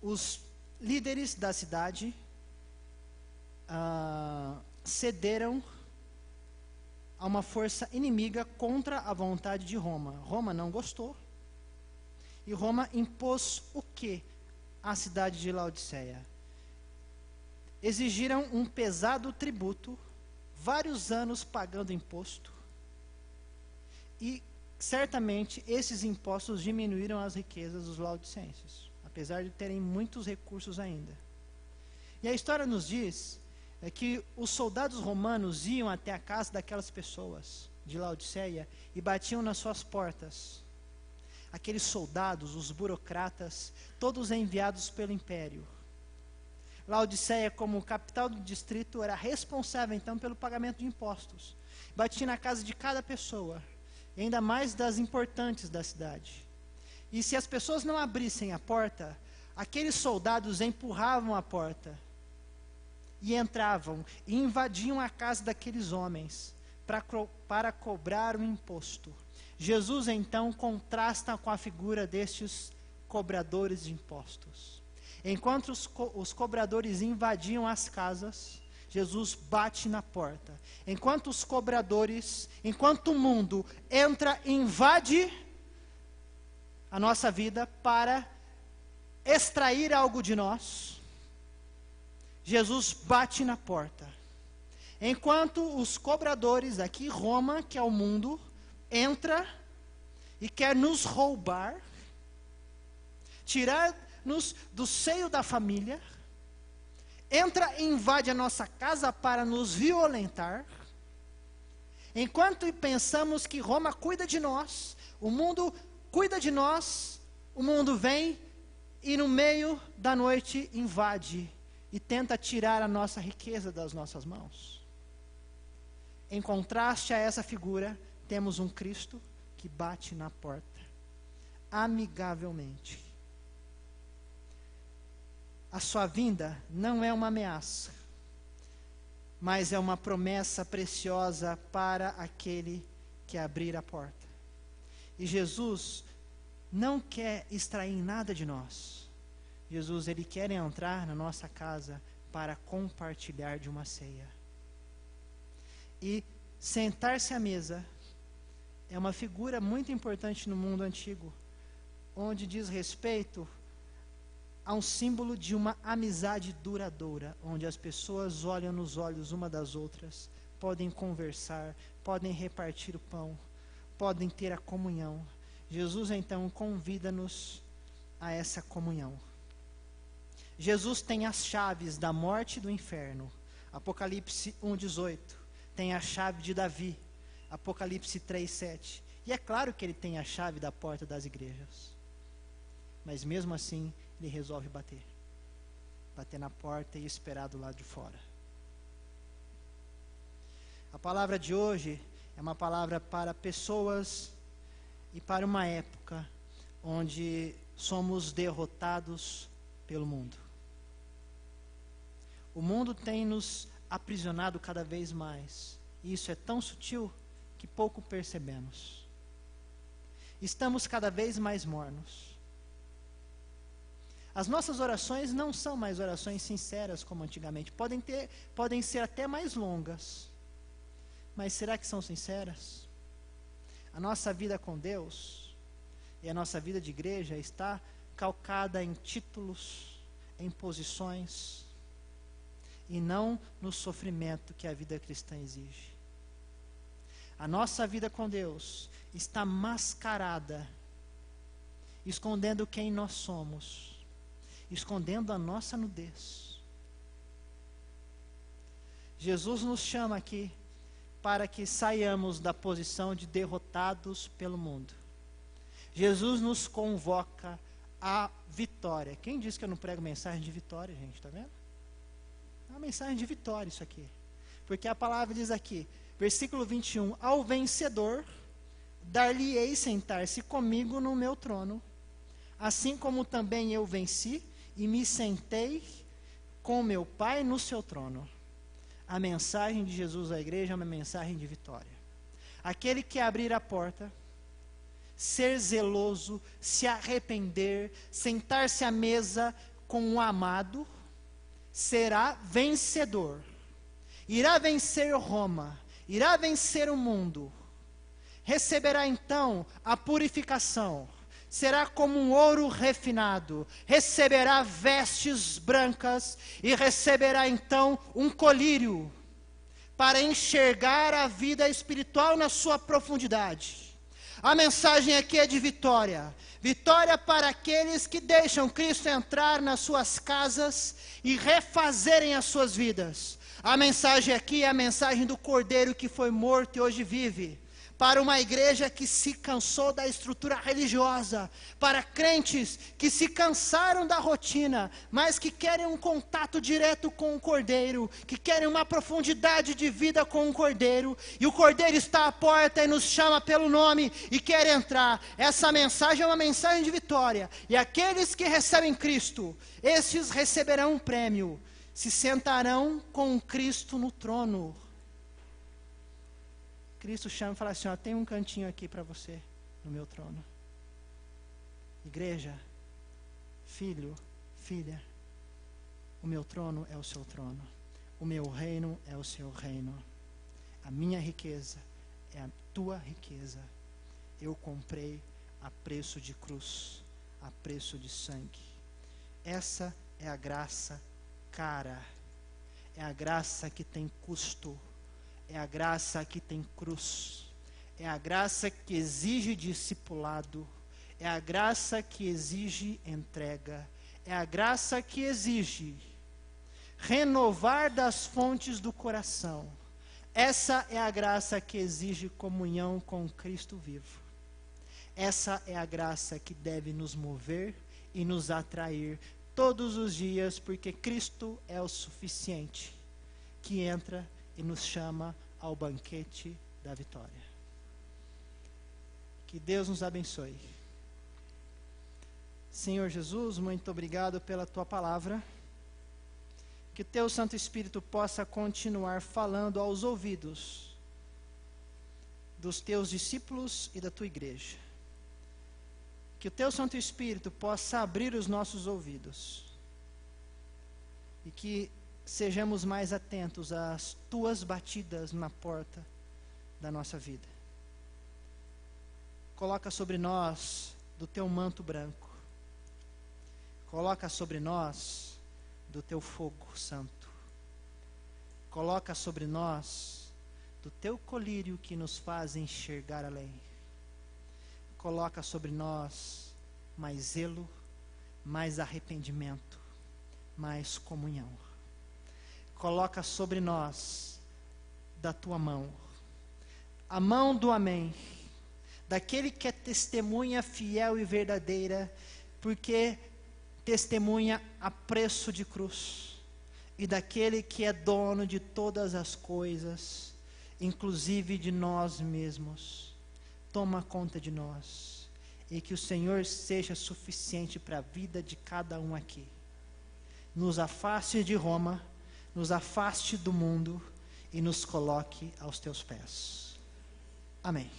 os líderes da cidade cederam a uma força inimiga contra a vontade de Roma. Roma não gostou. E Roma impôs o quê à cidade de Laodiceia? Exigiram um pesado tributo, vários anos pagando imposto. E certamente esses impostos diminuíram as riquezas dos laodicenses, apesar de terem muitos recursos ainda. E a história nos diz que os soldados romanos iam até a casa daquelas pessoas de Laodiceia e batiam nas suas portas. Aqueles soldados, os burocratas, todos enviados pelo império. Laodiceia, como capital do distrito, era responsável então pelo pagamento de impostos. Batia na casa de cada pessoa, e ainda mais das importantes da cidade. E se as pessoas não abrissem a porta, aqueles soldados empurravam a porta e entravam e invadiam a casa daqueles homens para cobrar o imposto. Jesus então contrasta com a figura destes cobradores de impostos. Enquanto os cobradores invadiam as casas, Jesus bate na porta. Enquanto os cobradores, enquanto o mundo entra e invade a nossa vida para extrair algo de nós, Jesus bate na porta. Enquanto os cobradores aqui, Roma, que é o mundo, entra e quer nos roubar, tirar-nos do seio da família, entra e invade a nossa casa para nos violentar, Enquanto pensamos que Roma cuida de nós, o mundo cuida de nós, o mundo vem e no meio da noite invade e tenta tirar a nossa riqueza das nossas mãos. Em contraste a essa figura, temos um Cristo que bate na porta, amigavelmente. A sua vinda não é uma ameaça, mas é uma promessa preciosa para aquele que abrir a porta. E Jesus não quer extrair nada de nós. Jesus, ele quer entrar na nossa casa para compartilhar de uma ceia. E sentar-se à mesa é uma figura muito importante no mundo antigo, onde diz respeito a um símbolo de uma amizade duradoura, onde as pessoas olham nos olhos uma das outras, podem conversar, podem repartir o pão, podem ter a comunhão. Jesus então convida-nos a essa comunhão. Jesus tem as chaves da morte e do inferno. Apocalipse 1:18. Tem a chave de Davi. Apocalipse 3:7. E é claro que ele tem a chave da porta das igrejas. Mas mesmo assim, ele resolve bater. Bater na porta e esperar do lado de fora. A palavra de hoje é uma palavra para pessoas e para uma época onde somos derrotados pelo mundo. O mundo tem nos aprisionado cada vez mais. E isso é tão sutil que pouco percebemos. Estamos cada vez mais mornos. As nossas orações não são mais orações sinceras como antigamente. Podem ser até mais longas. Mas será que são sinceras? A nossa vida com Deus e a nossa vida de igreja está calcada em títulos, em posições, e não no sofrimento que a vida cristã exige. A nossa vida com Deus está mascarada, escondendo quem nós somos, escondendo a nossa nudez. Jesus nos chama aqui para que saiamos da posição de derrotados pelo mundo. Jesus nos convoca à vitória. Quem disse que eu não prego mensagem de vitória, gente? Está vendo? É uma mensagem de vitória isso aqui. Porque a palavra diz aqui, versículo 21, ao vencedor, dar-lhe-ei sentar-se comigo no meu trono, assim como também eu venci e me sentei com meu Pai no seu trono. A mensagem de Jesus à igreja é uma mensagem de vitória. Aquele que abrir a porta, ser zeloso, se arrepender, sentar-se à mesa com o amado, será vencedor. Irá vencer Roma, irá vencer o mundo. Receberá então a purificação. Será como um ouro refinado. Receberá vestes brancas e receberá então um colírio para enxergar a vida espiritual na sua profundidade. A mensagem aqui é de vitória. Vitória para aqueles que deixam Cristo entrar nas suas casas e refazerem as suas vidas. A mensagem aqui é a mensagem do Cordeiro que foi morto e hoje vive. Para uma igreja que se cansou da estrutura religiosa, para crentes que se cansaram da rotina, mas que querem um contato direto com o Cordeiro, que querem uma profundidade de vida com o Cordeiro, e o Cordeiro está à porta e nos chama pelo nome e quer entrar. Essa mensagem é uma mensagem de vitória, e aqueles que recebem Cristo, esses receberão um prêmio, se sentarão com Cristo no trono. Cristo chama e fala assim, ó, tem um cantinho aqui para você, no meu trono. Igreja, filho, filha, o meu trono é o seu trono. O meu reino é o seu reino. A minha riqueza é a tua riqueza. Eu comprei a preço de cruz, a preço de sangue. Essa é a graça cara. É a graça que tem custo. É a graça que tem cruz. É a graça que exige discipulado. É a graça que exige entrega. É a graça que exige renovar das fontes do coração. Essa é a graça que exige comunhão com Cristo vivo. Essa é a graça que deve nos mover e nos atrair todos os dias, porque Cristo é o suficiente, que entra e nos chama ao banquete da vitória. Que Deus nos abençoe. Senhor Jesus, muito obrigado pela tua palavra. Que teu Santo Espírito possa continuar falando aos ouvidos dos teus discípulos e da tua igreja. Que o teu Santo Espírito possa abrir os nossos ouvidos e que sejamos mais atentos às tuas batidas na porta da nossa vida. Coloca sobre nós do teu manto branco. Coloca sobre nós do teu fogo santo. Coloca sobre nós do teu colírio que nos faz enxergar além. Coloca sobre nós mais zelo, mais arrependimento, mais comunhão. Coloca sobre nós da tua mão, a mão do amém, daquele que é testemunha fiel e verdadeira, porque testemunha a preço de cruz, e daquele que é dono de todas as coisas, inclusive de nós mesmos. Toma conta de nós, e que o Senhor seja suficiente para a vida de cada um aqui. Nos afaste de Roma, nos afaste do mundo, e nos coloque aos teus pés. Amém.